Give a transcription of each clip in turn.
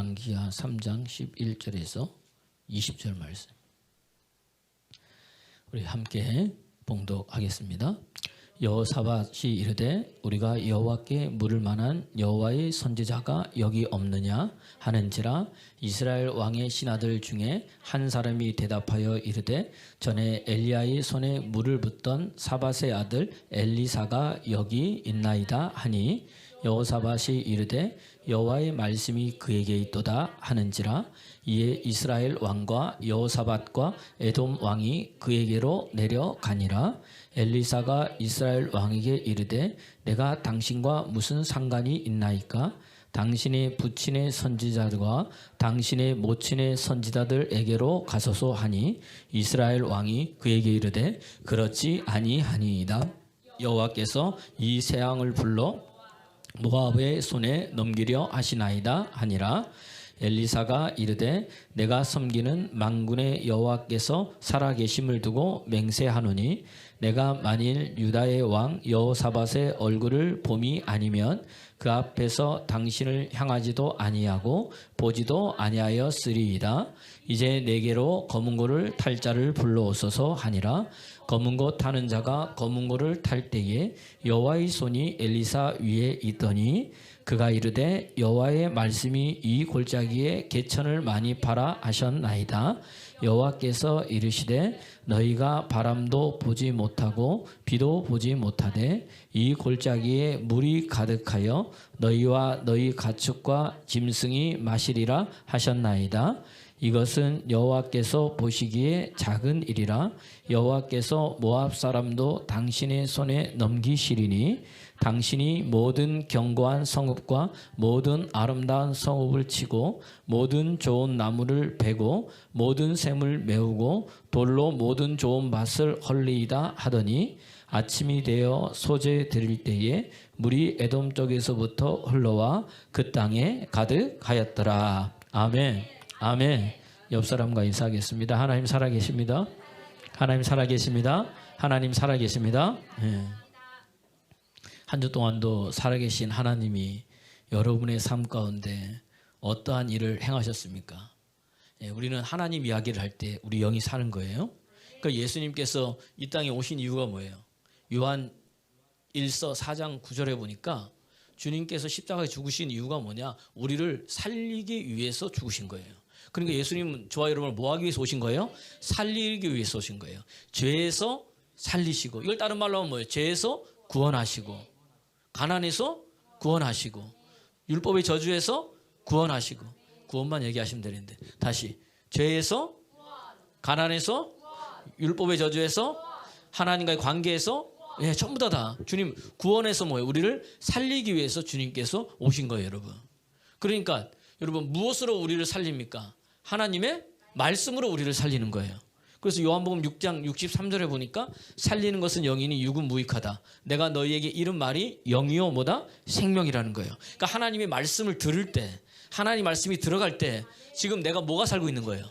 열왕기하 3장 11절에서 20절 말씀. 우리 함께 봉독하겠습니다. 여호사밧이 이르되 우리가 여호와께 물을 만한 여호와의 선지자가 여기 없느냐 하는지라 이스라엘 왕의 신하들 중에 한 사람이 대답하여 이르되 전에 엘리야의 손에 물을 붓던 사밧의 아들 엘리사가 여기 있나이다 하니 여호사밧이 이르되 여호와의 말씀이 그에게 있도다 하는지라 이에 이스라엘 왕과 여호사밧과 에돔 왕이 그에게로 내려가니라. 엘리사가 이스라엘 왕에게 이르되 내가 당신과 무슨 상관이 있나이까? 당신의 부친의 선지자들과 당신의 모친의 선지자들에게로 가소서 하니 이스라엘 왕이 그에게 이르되 그렇지 아니하니이다. 여호와께서 이 세 왕을 불러 모압의 손에 넘기려 하시나이다 하니라. 엘리사가 이르되 내가 섬기는 만군의 여호와께서 살아계심을 두고 맹세하노니 내가 만일 유다의 왕 여호사밧의 얼굴을 봄이 아니면 그 앞에서 당신을 향하지도 아니하고 보지도 아니하였으리이다. 이제 내게로 검은고를 탈 자를 불러오소서 하니라. 검은고 타는 자가 검은고를 탈 때에 여호와의 손이 엘리사 위에 있더니 그가 이르되 여호와의 말씀이 이 골짜기에 개천을 많이 파라 하셨나이다. 여호와께서 이르시되 너희가 바람도 보지 못하고 비도 보지 못하되 이 골짜기에 물이 가득하여 너희와 너희 가축과 짐승이 마시리라 하셨나이다. 이것은 여호와께서 보시기에 작은 일이라. 여호와께서 모압 사람도 당신의 손에 넘기시리니 당신이 모든 견고한 성읍과 모든 아름다운 성읍을 치고 모든 좋은 나무를 베고 모든 샘을 메우고 돌로 모든 좋은 밭을 헐리이다 하더니 아침이 되어 소재 드릴 때에 물이 에돔 쪽에서부터 흘러와 그 땅에 가득하였더라. 아멘. 아멘. 옆 사람과 인사하겠습니다. 하나님 살아계십니다. 하나님 살아계십니다. 하나님 살아계십니다. 네. 한 주 동안도 살아계신 하나님이 여러분의 삶 가운데 어떠한 일을 행하셨습니까? 예, 우리는 하나님 이야기를 할 때 우리 영이 사는 거예요. 그러니까 예수님께서 이 땅에 오신 이유가 뭐예요? 요한 1서 4장 9절에 보니까 주님께서 십자가에 죽으신 이유가 뭐냐? 우리를 살리기 위해서 죽으신 거예요. 그러니까 예수님은 저와 여러분을 뭐 하기 위해서 오신 거예요? 살리기 위해서 오신 거예요. 죄에서 살리시고, 이걸 다른 말로 하면 뭐예요? 죄에서 구원하시고, 가난에서 구원하시고, 율법의 저주에서 구원하시고. 구원만 얘기하시면 되는데 다시 죄에서, 가난에서, 율법의 저주에서, 하나님과의 관계에서, 예, 전부 다 주님 구원해서 뭐예요? 우리를 살리기 위해서 주님께서 오신 거예요, 여러분. 그러니까 여러분 무엇으로 우리를 살립니까? 하나님의 말씀으로 우리를 살리는 거예요. 그래서 요한복음 6장 63절에 보니까 살리는 것은 영이니 육은 무익하다. 내가 너희에게 이른 말이 영이요 뭐다? 생명이라는 거예요. 그러니까 하나님의 말씀을 들을 때, 하나님 말씀이 들어갈 때 지금 내가 뭐가 살고 있는 거예요?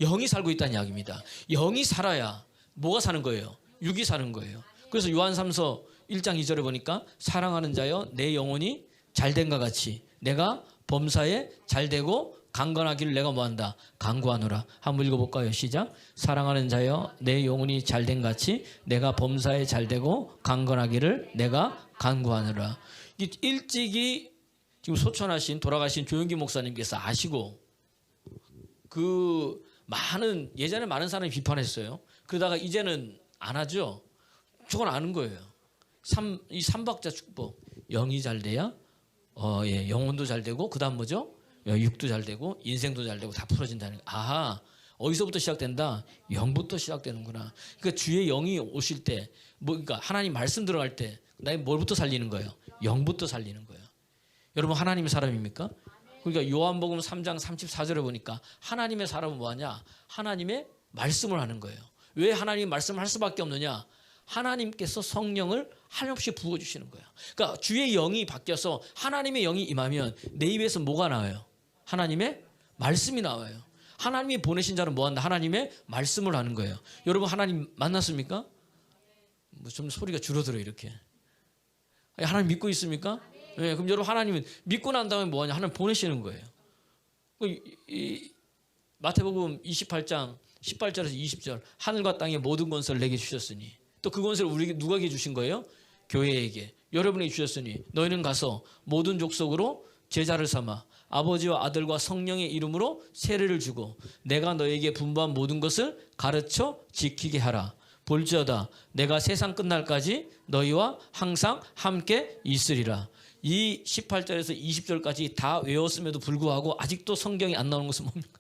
영이 살고 있다는 이야기입니다. 영이 살아야 뭐가 사는 거예요? 육이 사는 거예요. 그래서 요한 3서 1장 2절에 보니까 사랑하는 자여 내 영혼이 잘된과 같이 내가 범사에 잘되고 강건하기를 내가 뭐한다? 간구하노라. 한번 읽어볼까요? 시작. 사랑하는 자여 내 영혼이 잘된 같이 내가 범사에 잘되고 강건하기를 내가 간구하노라. 일찍이 지금 소천하신 돌아가신 조용기 목사님께서 아시고 그 많은 예전에 많은 사람이 비판했어요. 그러다가 이제는 안 하죠. 저건 아는 거예요. 이 삼박자 축복. 영이 잘 돼야 예, 영혼도 잘 되고 그다음 뭐죠? 육도 잘 되고 인생도 잘 되고 다 풀어진다는 거. 아하, 어디서부터 시작된다? 영부터 시작되는구나. 그러니까 주의 영이 오실 때, 그러니까 하나님 말씀 들어갈 때, 나의 뭘부터 살리는 거예요? 영부터 살리는 거예요. 여러분 하나님의 사람입니까? 그러니까 요한복음 3장 34절에 보니까 하나님의 사람은 뭐하냐? 하나님의 말씀을 하는 거예요. 왜 하나님 말씀을 할 수밖에 없느냐? 하나님께서 성령을 한없이 부어주시는 거예요. 그러니까 주의 영이 바뀌어서 하나님의 영이 임하면 내 입에서 뭐가 나와요? 하나님의 말씀이 나와요. 하나님이 보내신 자는 뭐한다? 하나님의 말씀을 하는 거예요. 여러분 하나님 만났습니까? 뭐 좀 소리가 줄어들어요 이렇게. 하나님 믿고 있습니까? 네, 그럼 여러분 하나님은 믿고 난 다음에 뭐하냐? 하나님 보내시는 거예요. 마태복음 28장 18절에서 20절 하늘과 땅의 모든 권세를 내게 주셨으니 또 그 권세를 우리에게 누가에게 주신 거예요? 교회에게 여러분에게 주셨으니 너희는 가서 모든 족속으로 제자를 삼아 아버지와 아들과 성령의 이름으로 세례를 주고 내가 너에게 분부한 모든 것을 가르쳐 지키게 하라. 볼지어다 내가 세상 끝날까지 너희와 항상 함께 있으리라. 이 18절에서 20절까지 다 외웠음에도 불구하고 아직도 성경이 안 나오는 것은 뭡니까?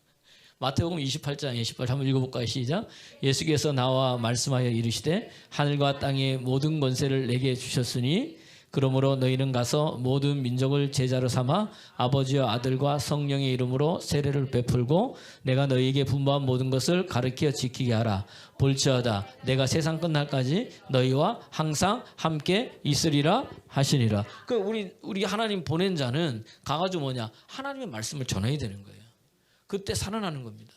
마태복음 28장 28절 한번 읽어볼까요? 시작. 예수께서 나와 말씀하여 이르시되 하늘과 땅의 모든 권세를 내게 주셨으니 그러므로 너희는 가서 모든 민족을 제자로 삼아 아버지와 아들과 성령의 이름으로 세례를 베풀고 내가 너희에게 분부한 모든 것을 가르쳐 지키게 하라. 볼지어다 내가 세상 끝날까지 너희와 항상 함께 있으리라 하시니라. 그 우리 하나님 보낸 자는 가가지고 뭐냐? 하나님의 말씀을 전해야 되는 거예요. 그때 살아나는 겁니다.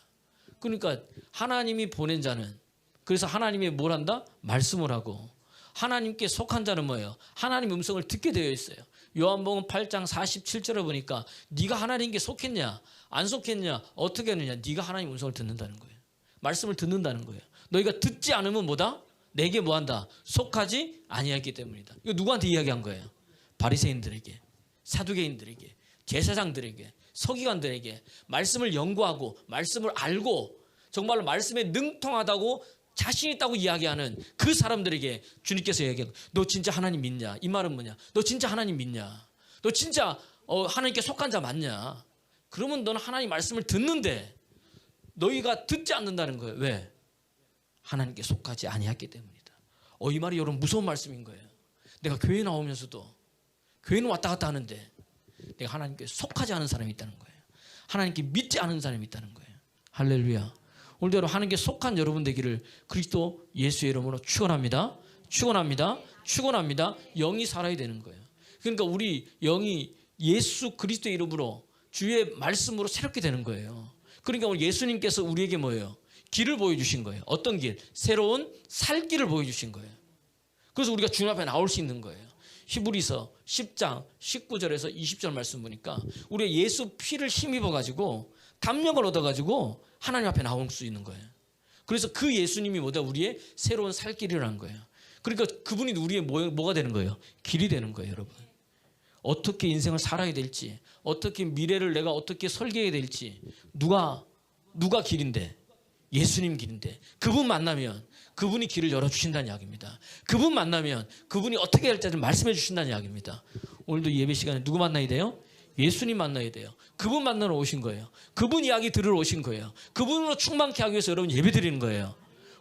그러니까 하나님이 보낸 자는 그래서 하나님이 뭘 한다? 말씀을 하고 하나님께 속한 자는 뭐예요? 하나님 음성을 듣게 되어 있어요. 요한복음 8장 47절에 보니까 네가 하나님께 속했냐 안 속했냐 어떻게 했느냐 네가 하나님 음성을 듣는다는 거예요. 말씀을 듣는다는 거예요. 너희가 듣지 않으면 뭐다? 내게 뭐한다? 속하지 아니했기 때문이다. 이거 누구한테 이야기한 거예요? 바리새인들에게, 사두개인들에게, 제사장들에게, 서기관들에게 말씀을 연구하고 말씀을 알고 정말로 말씀에 능통하다고 자신 있다고 이야기하는 그 사람들에게 주님께서 얘기하고 너 진짜 하나님 믿냐? 이 말은 뭐냐? 너 진짜 하나님 믿냐? 너 진짜 하나님께 속한 자 맞냐? 그러면 너는 하나님 말씀을 듣는데 너희가 듣지 않는다는 거예요. 왜? 하나님께 속하지 아니했기 때문이다. 이 말이 여러분 무서운 말씀인 거예요. 내가 교회 나오면서도 교회는 왔다 갔다 하는데 내가 하나님께 속하지 않은 사람이 있다는 거예요. 하나님께 믿지 않은 사람이 있다는 거예요. 할렐루야. 오늘도 여러분 하나님께 속한 여러분 되기를 그리스도 예수의 이름으로 축원합니다. 축원합니다. 축원합니다. 영이 살아야 되는 거예요. 그러니까 우리 영이 예수 그리스도의 이름으로 주의 말씀으로 새롭게 되는 거예요. 그러니까 오늘 예수님께서 우리에게 뭐예요? 길을 보여주신 거예요. 어떤 길? 새로운 살 길을 보여주신 거예요. 그래서 우리가 주님 앞에 나올 수 있는 거예요. 히브리서 10장 19절에서 20절 말씀 보니까 우리가 예수 피를 힘입어 가지고 담력을 얻어 가지고 하나님 앞에 나올 수 있는 거예요. 그래서 그 예수님이 뭐다? 우리의 새로운 살 길이라는 거예요. 그러니까 그분이 우리의 뭐가 되는 거예요? 길이 되는 거예요, 여러분. 어떻게 인생을 살아야 될지, 어떻게 미래를 내가 어떻게 설계해야 될지, 누가 길인데? 예수님 길인데 그분 만나면 그분이 길을 열어주신다는 이야기입니다. 그분 만나면 그분이 어떻게 할지 말씀해 주신다는 이야기입니다. 오늘도 예배 시간에 누구 만나야 돼요? 예수님 만나야 돼요. 그분 만나러 오신 거예요. 그분 이야기 들으러 오신 거예요. 그분으로 충만케 하기 위해서 여러분 예배 드리는 거예요.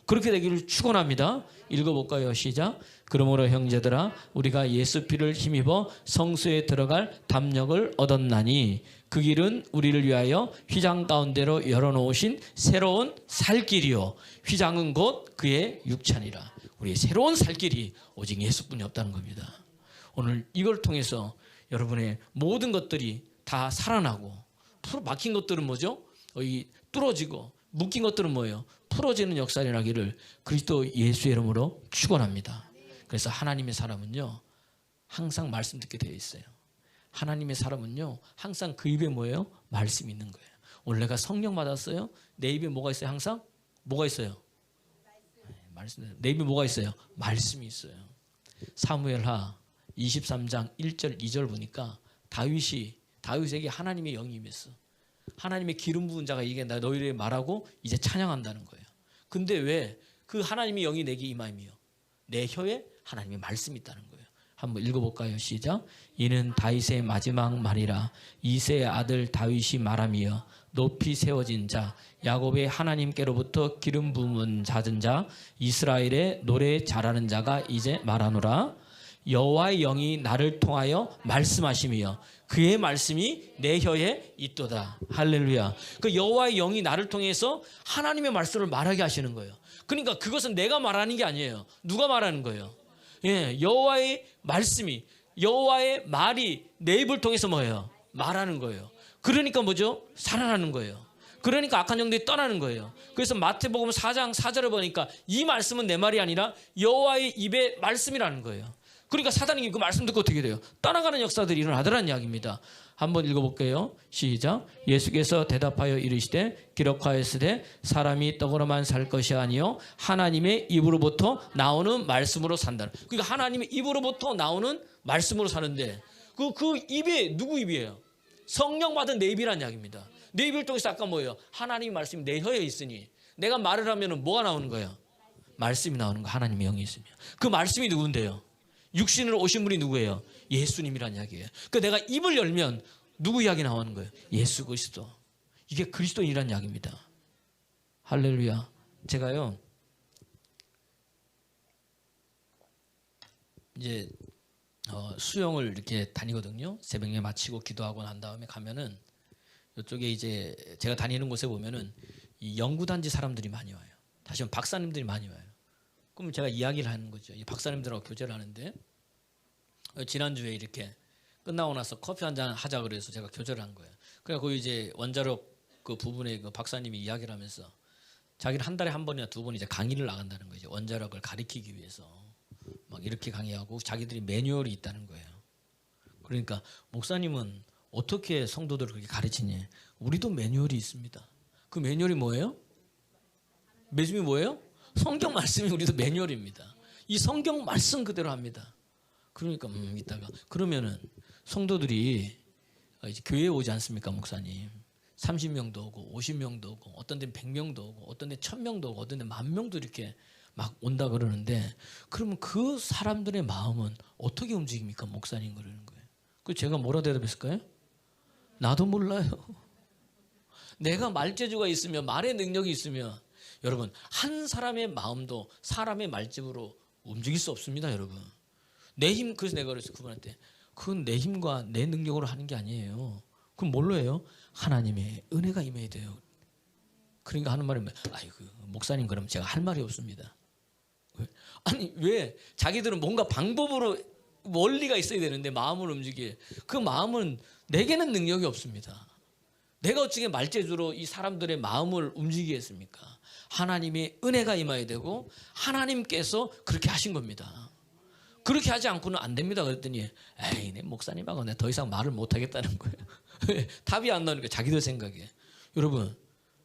그렇게 되기를 축원합니다. 읽어볼까요? 시작. 그러므로 형제들아 우리가 예수 피를 힘입어 성소에 들어갈 담력을 얻었나니 그 길은 우리를 위하여 휘장 가운데로 열어놓으신 새로운 살길이요 휘장은 곧 그의 육찬이라. 우리의 새로운 살길이 오직 예수뿐이 없다는 겁니다. 오늘 이걸 통해서 여러분의 모든 것들이 다 살아나고 막힌 것들은 뭐죠? 뚫어지고 묶인 것들은 뭐예요? 풀어지는 역사를 일어나기를 그리스도 예수의 이름으로 축원합니다. 그래서 하나님의 사람은요 항상 말씀 듣게 되어 있어요. 하나님의 사람은요 항상 그 입에 뭐예요? 말씀이 있는 거예요. 오늘 내가 성령 받았어요? 내 입에 뭐가 있어요? 항상 뭐가 있어요? 말씀. 내 입에 뭐가 있어요? 말씀이 있어요. 사무엘하 23장 1절 2절 보니까 다윗에게 하나님의 영이 임했어. 하나님의 기름 부은 자가 이게 나 너희를 말하고 이제 찬양한다는 거예요. 근데 왜 그 하나님의 영이 내게 임함이요? 내 혀에 하나님의 말씀이 있다는 거예요. 한번 읽어볼까요? 시작. 이는 다윗의 마지막 말이라. 이새의 아들 다윗이 말함이여 높이 세워진 자 야곱의 하나님께로부터 기름 부은 잦은 자 이스라엘의 노래 잘하는 자가 이제 말하노라. 여호와의 영이 나를 통하여 말씀하심이여 그의 말씀이 내 혀에 있도다. 할렐루야. 그 여호와의 영이 나를 통해서 하나님의 말씀을 말하게 하시는 거예요. 그러니까 그것은 내가 말하는 게 아니에요. 누가 말하는 거예요? 여호와의 말씀이 여호와의 말이 내 입을 통해서 뭐예요? 말하는 거예요. 그러니까 뭐죠? 살아나는 거예요. 그러니까 악한 영들이 떠나는 거예요. 그래서 마태복음 4장 4절을 보니까 이 말씀은 내 말이 아니라 여호와의 입의 말씀이라는 거예요. 그러니까 사단이 그 말씀 듣고 어떻게 돼요? 떠나가는 역사들이 일어나더라는 이야기입니다. 한번 읽어볼게요. 시작. 예수께서 대답하여 이르시되 기록하였으되 사람이 떡으로만 살 것이 아니요 하나님의 입으로부터 나오는 말씀으로 산다. 그러니까 하나님의 입으로부터 나오는 말씀으로 사는데 그 입에 누구 입이에요? 성령 받은 내 입이라는 이야기입니다. 내 입을 통해서 아까 뭐예요? 하나님의 말씀이 내 혀에 있으니 내가 말을 하면 뭐가 나오는 거예요? 말씀이 나오는 거. 하나님의 영이 있으면. 그 말씀이 누군데요? 육신으로 오신 분이 누구예요? 예수님이라는 이야기예요. 그러니까 내가 입을 열면 누구 이야기 나오는 거예요? 예수 그리스도. 이게 그리스도인이라는 이야기입니다. 할렐루야. 제가요 이제 수영을 이렇게 다니거든요. 새벽에 마치고 기도하고 난 다음에 가면은 이쪽에 이제 제가 다니는 곳에 보면은 이 연구단지 사람들이 많이 와요. 다시 한번 박사님들이 많이 와요. 그럼 제가 이야기를 하는 거죠. 이 박사님들하고 교제를 하는데 지난주에 이렇게 끝나고 나서 커피 한잔 하자 그래서 제가 교제를 한 거예요. 그래서 그 이제 원자력 그 부분에 그 박사님이 이야기를 하면서 자기는 한 달에 한 번이나 두 번 이제 강의를 나간다는 거죠. 원자력을 가리키기 위해서 막 이렇게 강의하고 자기들이 매뉴얼이 있다는 거예요. 그러니까 목사님은 어떻게 성도들을 그렇게 가르치냐? 우리도 매뉴얼이 있습니다. 그 매뉴얼이 뭐예요? 말씀이 뭐예요? 성경 말씀이 우리도 매뉴얼입니다. 이 성경 말씀 그대로 합니다. 그러니까 이따가 그러면은 성도들이 이제 교회에 오지 않습니까, 목사님? 30명도 오고 50명도 오고 어떤 데는 100명도 오고 어떤 데는 1000명도 오고 어떤 데는 10,000명도 이렇게 막 온다 그러는데 그러면 그 사람들의 마음은 어떻게 움직입니까, 목사님? 그러는 거예요. 그 제가 뭐라 대답했을까요? 나도 몰라요. 내가 말재주가 있으면 말의 능력이 있으면 여러분 한 사람의 마음도 사람의 말집으로 움직일 수 없습니다, 여러분. 내 힘, 그래서 내가 그랬어요, 그분한테. 그건 내 힘과 내 능력으로 하는 게 아니에요. 그럼 뭘로 해요? 하나님의 은혜가 임해야 돼요. 그러니까 하는 말이 뭐예요? 아이고 목사님 그럼 제가 할 말이 없습니다. 왜? 아니 왜? 자기들은 뭔가 방법으로 원리가 있어야 되는데 마음을 움직이게. 그 마음은 내게는 능력이 없습니다. 내가 어떻게 말재주로 이 사람들의 마음을 움직이겠습니까? 하나님의 은혜가 임해야 되고 하나님께서 그렇게 하신 겁니다. 그렇게 하지 않고는 안 됩니다. 그랬더니 에이 내 목사님하고 내가 더 이상 말을 못 하겠다는 거예요. 답이 안 나오니까 자기들 생각에. 여러분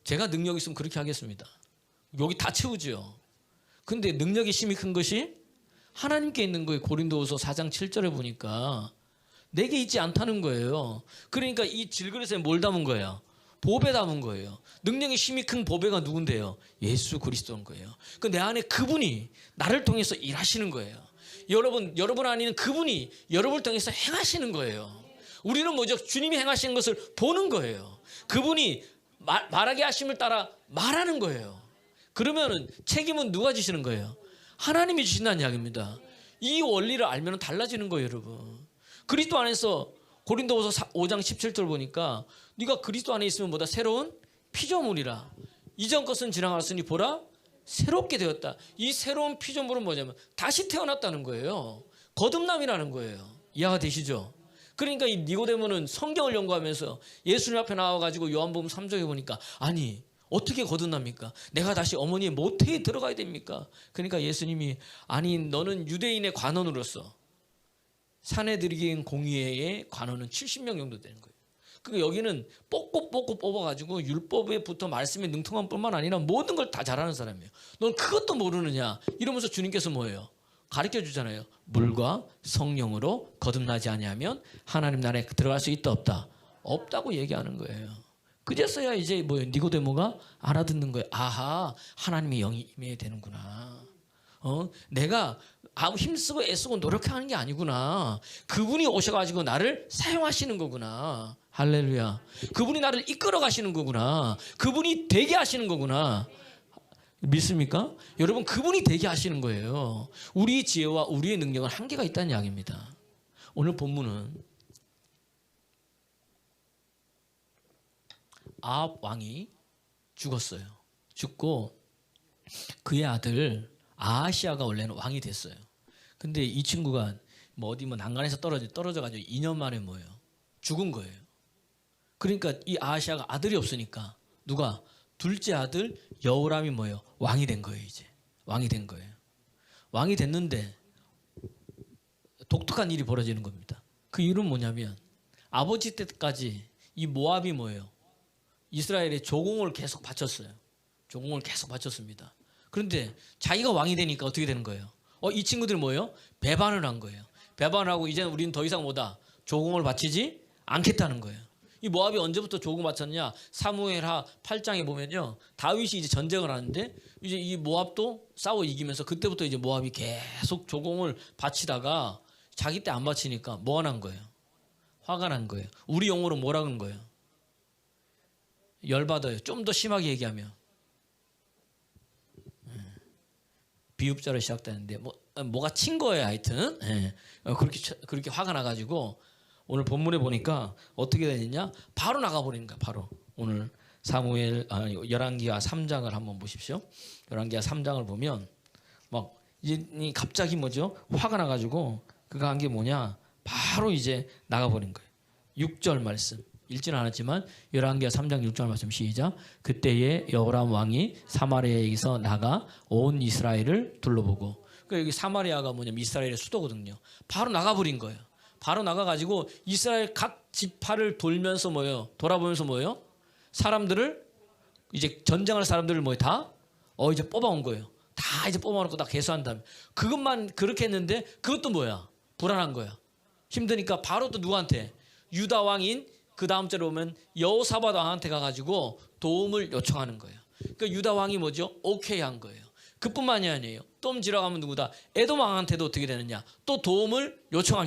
제가 능력 있으면 그렇게 하겠습니다. 여기 다 채우죠. 근데 능력이 심히 큰 것이 하나님께 있는 거예요. 고린도후서 4장 7절에 보니까 내게 있지 않다는 거예요. 그러니까 이 질그릇에 뭘 담은 거예요? 보배 담은 거예요. 능력이 심히 큰 보배가 누군데요? 예수 그리스도인 거예요. 그 내 안에 그분이 나를 통해서 일하시는 거예요. 여러분 안에는 그분이 여러분을 통해서 행하시는 거예요. 우리는 뭐죠? 주님이 행하시는 것을 보는 거예요. 그분이 말하게 하심을 따라 말하는 거예요. 그러면은 책임은 누가 지시는 거예요? 하나님이 주신다는 이야기입니다. 이 원리를 알면 달라지는 거예요, 여러분. 그리스도 안에서 고린도후서 5장 17절 보니까 네가 그리스도 안에 있으면 뭐다? 새로운 피조물이라. 이전 것은 지나갔으니 보라 새롭게 되었다. 이 새로운 피조물은 뭐냐면 다시 태어났다는 거예요. 거듭남이라는 거예요. 이해가 되시죠? 그러니까 이 니고데모는 성경을 연구하면서 예수님 앞에 나와가지고 요한복음 3장에 보니까 아니 어떻게 거듭납니까? 내가 다시 어머니의 모태에 들어가야 됩니까? 그러니까 예수님이 아니 너는 유대인의 관원으로서 사내들이긴 공의회의 관원은 70명 정도 되는 거예요. 그러니까 여기는 뽑고 뽑아가지고 율법에부터 말씀에 능통한 뿐만 아니라 모든 걸 다 잘하는 사람이에요. 넌 그것도 모르느냐? 이러면서 주님께서 뭐예요? 가르쳐 주잖아요. 물과 성령으로 거듭나지 아니하면 하나님 나라에 들어갈 수 있다 없다? 없다고 얘기하는 거예요. 그제서야 이제 니고데모가 알아듣는 거예요. 아하, 하나님의 영이 임해야 되는구나. 내가 아무 힘쓰고 애쓰고 노력하는 게 아니구나. 그분이 오셔가지고 나를 사용하시는 거구나. 할렐루야. 그분이 나를 이끌어 가시는 거구나. 그분이 되게 하시는 거구나. 믿습니까? 여러분 그분이 되게 하시는 거예요. 우리의 지혜와 우리의 능력은 한계가 있다는 이야기입니다. 오늘 본문은 아합 왕이 죽었어요. 죽고 그의 아들 아하시아가 원래는 왕이 됐어요. 근데 이 친구가 어디 난간에서 떨어져가지고 2년 만에 뭐예요? 죽은 거예요. 그러니까 이 아하시아가 아들이 없으니까 누가 둘째 아들 여호람이 뭐예요? 왕이 된 거예요. 이제 왕이 된 거예요. 왕이 됐는데 독특한 일이 벌어지는 겁니다. 그 이유는 뭐냐면 아버지 때까지 이 모압이 뭐예요? 이스라엘의 조공을 계속 바쳤어요. 조공을 계속 바쳤습니다. 그런데 자기가 왕이 되니까 어떻게 되는 거예요? 이 친구들이 뭐예요? 배반을 한 거예요. 배반을 하고 이제는 우리는 더 이상 뭐다? 조공을 바치지 않겠다는 거예요. 이 모압이 언제부터 조공 바쳤냐? 사무엘하 8장에 보면요. 다윗이 이제 전쟁을 하는데 이제 이 모압도 싸워 이기면서 그때부터 이제 모압이 계속 조공을 바치다가 자기 때 안 바치니까 뭐가 난 거예요? 화가 난 거예요. 우리 용어로 뭐라 그런 거예요? 열받아요. 좀 더 심하게 얘기하면 비읍자로 시작되는데 뭐가 친 거예요. 하여튼 그렇게 화가 나가지고 오늘 본문에 보니까 어떻게 되느냐? 바로 나가버리는 거야. 바로 오늘 열왕기하 3장을 한번 보십시오. 열왕기하 3장을 보면 막 이제 갑자기 뭐죠? 화가 나가지고 그가 한 게 뭐냐? 바로 이제 나가버린 거예요. 6절 말씀 읽지는 않았지만 열왕기하 3장 6절 말씀 시작. 그때에 여호람 왕이 사마리아에서 나가 온 이스라엘을 둘러보고, 그러니까 여기 사마리아가 뭐냐면 이스라엘의 수도거든요. 바로 나가버린 거예요. 바로 나가가지고 이스라엘 각 지파를 돌면서 뭐예요? 돌아보면서 뭐예요? 사람들을 이제 전쟁할 사람들을 뭐예요? 다 이제 뽑아온 거예요. 다 이제 뽑아놓고 다 계수한 다음에 그것만 그렇게 했는데 그것도 뭐야? 불안한 거야. 힘드니까 바로 또 누구한테? 유다 왕인 그 다음 절에 보면 여호사밧 왕한테 가가지고 도움을 요청하는 거예요. 그러니까 유다 왕이 뭐죠? 오케이 한 거예요. 그뿐만이 아니에요. 또 지나가면 누구다? 에돔 왕한테도 어떻게 되느냐? 또 도움을 요청한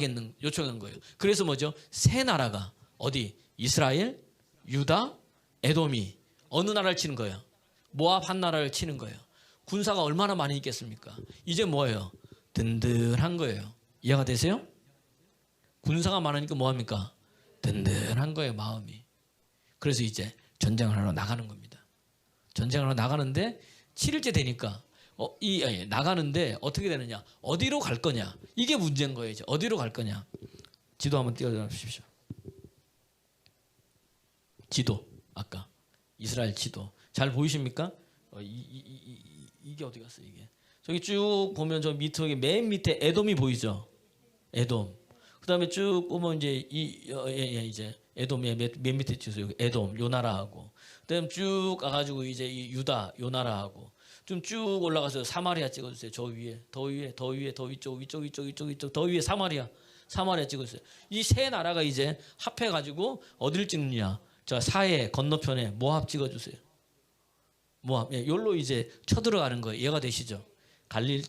거예요. 그래서 뭐죠? 세 나라가 어디? 이스라엘, 유다, 에돔이 어느 나라를 치는 거예요? 모압 한 나라를 치는 거예요. 군사가 얼마나 많이 있겠습니까? 이제 뭐예요? 든든한 거예요. 이해가 되세요? 군사가 많으니까 뭐합니까? 든든한 거예요, 마음이. 그래서 이제 전쟁을 하러 나가는 겁니다. 전쟁을 하러 나가는데 7일째 되니까 나가는데 어떻게 되느냐? 어디로 갈 거냐? 이게 문제인 거예요. 이제 어디로 갈 거냐? 지도 한번 띄워줘 주십시오. 지도 아까 이스라엘 지도 잘 보이십니까? 이게 어디 갔어 이게? 저기 쭉 보면 저 맨 밑에 에돔이 보이죠? 에돔. 그다음에 쭉 보면 이제 이제 에돔의 맨 밑에 있죠. 여기 에돔 요 나라하고, 그다음 쭉 가가지고 이제 이 유다 요 나라하고 좀 쭉 올라가서 사마리아 찍어주세요. 저 위에 더 위쪽 더 위에 사마리아 찍어주세요. 이 세 나라가 이제 합해가지고 어디를 찍느냐? 저 사해 건너편에 모압 찍어주세요. 모압 여기로 이제 쳐들어가는 거예요. 이해가 되시죠?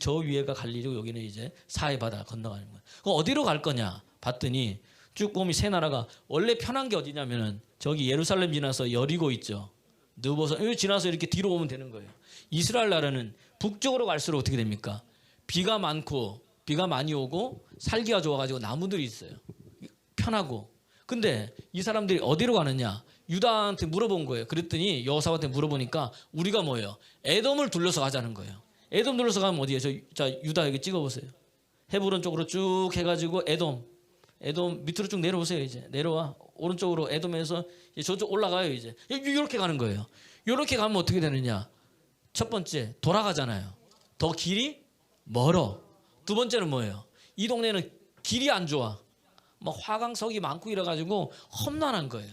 저 위에가 갈릴리고 여기는 이제 사해 바다 건너가는 거예요. 그럼 어디로 갈 거냐? 봤더니 쭉 보면 세 나라가 원래 편한 게 어디냐면은 저기 예루살렘 지나서 여리고 있죠. 느보서 여기 지나서 이렇게 뒤로 오면 되는 거예요. 이스라엘 나라는 북쪽으로 갈수록 어떻게 됩니까? 비가 많이 오고 살기가 좋아가지고 나무들이 있어요. 편하고. 근데 이 사람들이 어디로 가느냐? 유다한테 물어본 거예요. 그랬더니 여호사밧한테 물어보니까 우리가 뭐예요? 에돔을 둘러서 가자는 거예요. 에돔 둘러서 가면 어디예요? 자 유다 여기 찍어보세요. 헤브론 쪽으로 쭉 해가지고 에돔 밑으로 쭉 내려오세요. 이제 내려와 오른쪽으로 에돔에서 저쪽 올라가요. 이제 이렇게 가는 거예요. 이렇게 가면 어떻게 되느냐? 첫 번째 돌아가잖아요. 더 길이 멀어. 두 번째는 뭐예요? 이 동네는 길이 안 좋아. 막 화강석이 많고 이래가지고 험난한 거예요.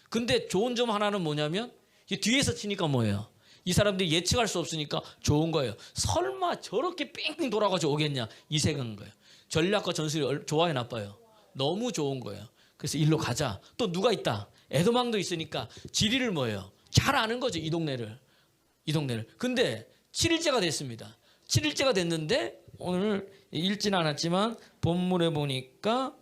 근데 좋은 점 하나는 뭐냐면 뒤에서 치니까 뭐예요? 이 사람들이 예측할 수 없으니까 좋은 거예요. 설마 저렇게 뺑뺑 돌아가지고 오겠냐? 이 생각인 거예요. 전략과 전술이 좋아요, 나빠요? 너무 좋은 거예요. 그래서 일로 가자. 또 누가 있다? 에돔왕도 있으니까 지리를 뭐예요? 잘 아는 거죠, 이 동네를. 근데 7일째가 됐습니다. 7일째가 됐는데 오늘 읽지는 않았지만 본문에 보니까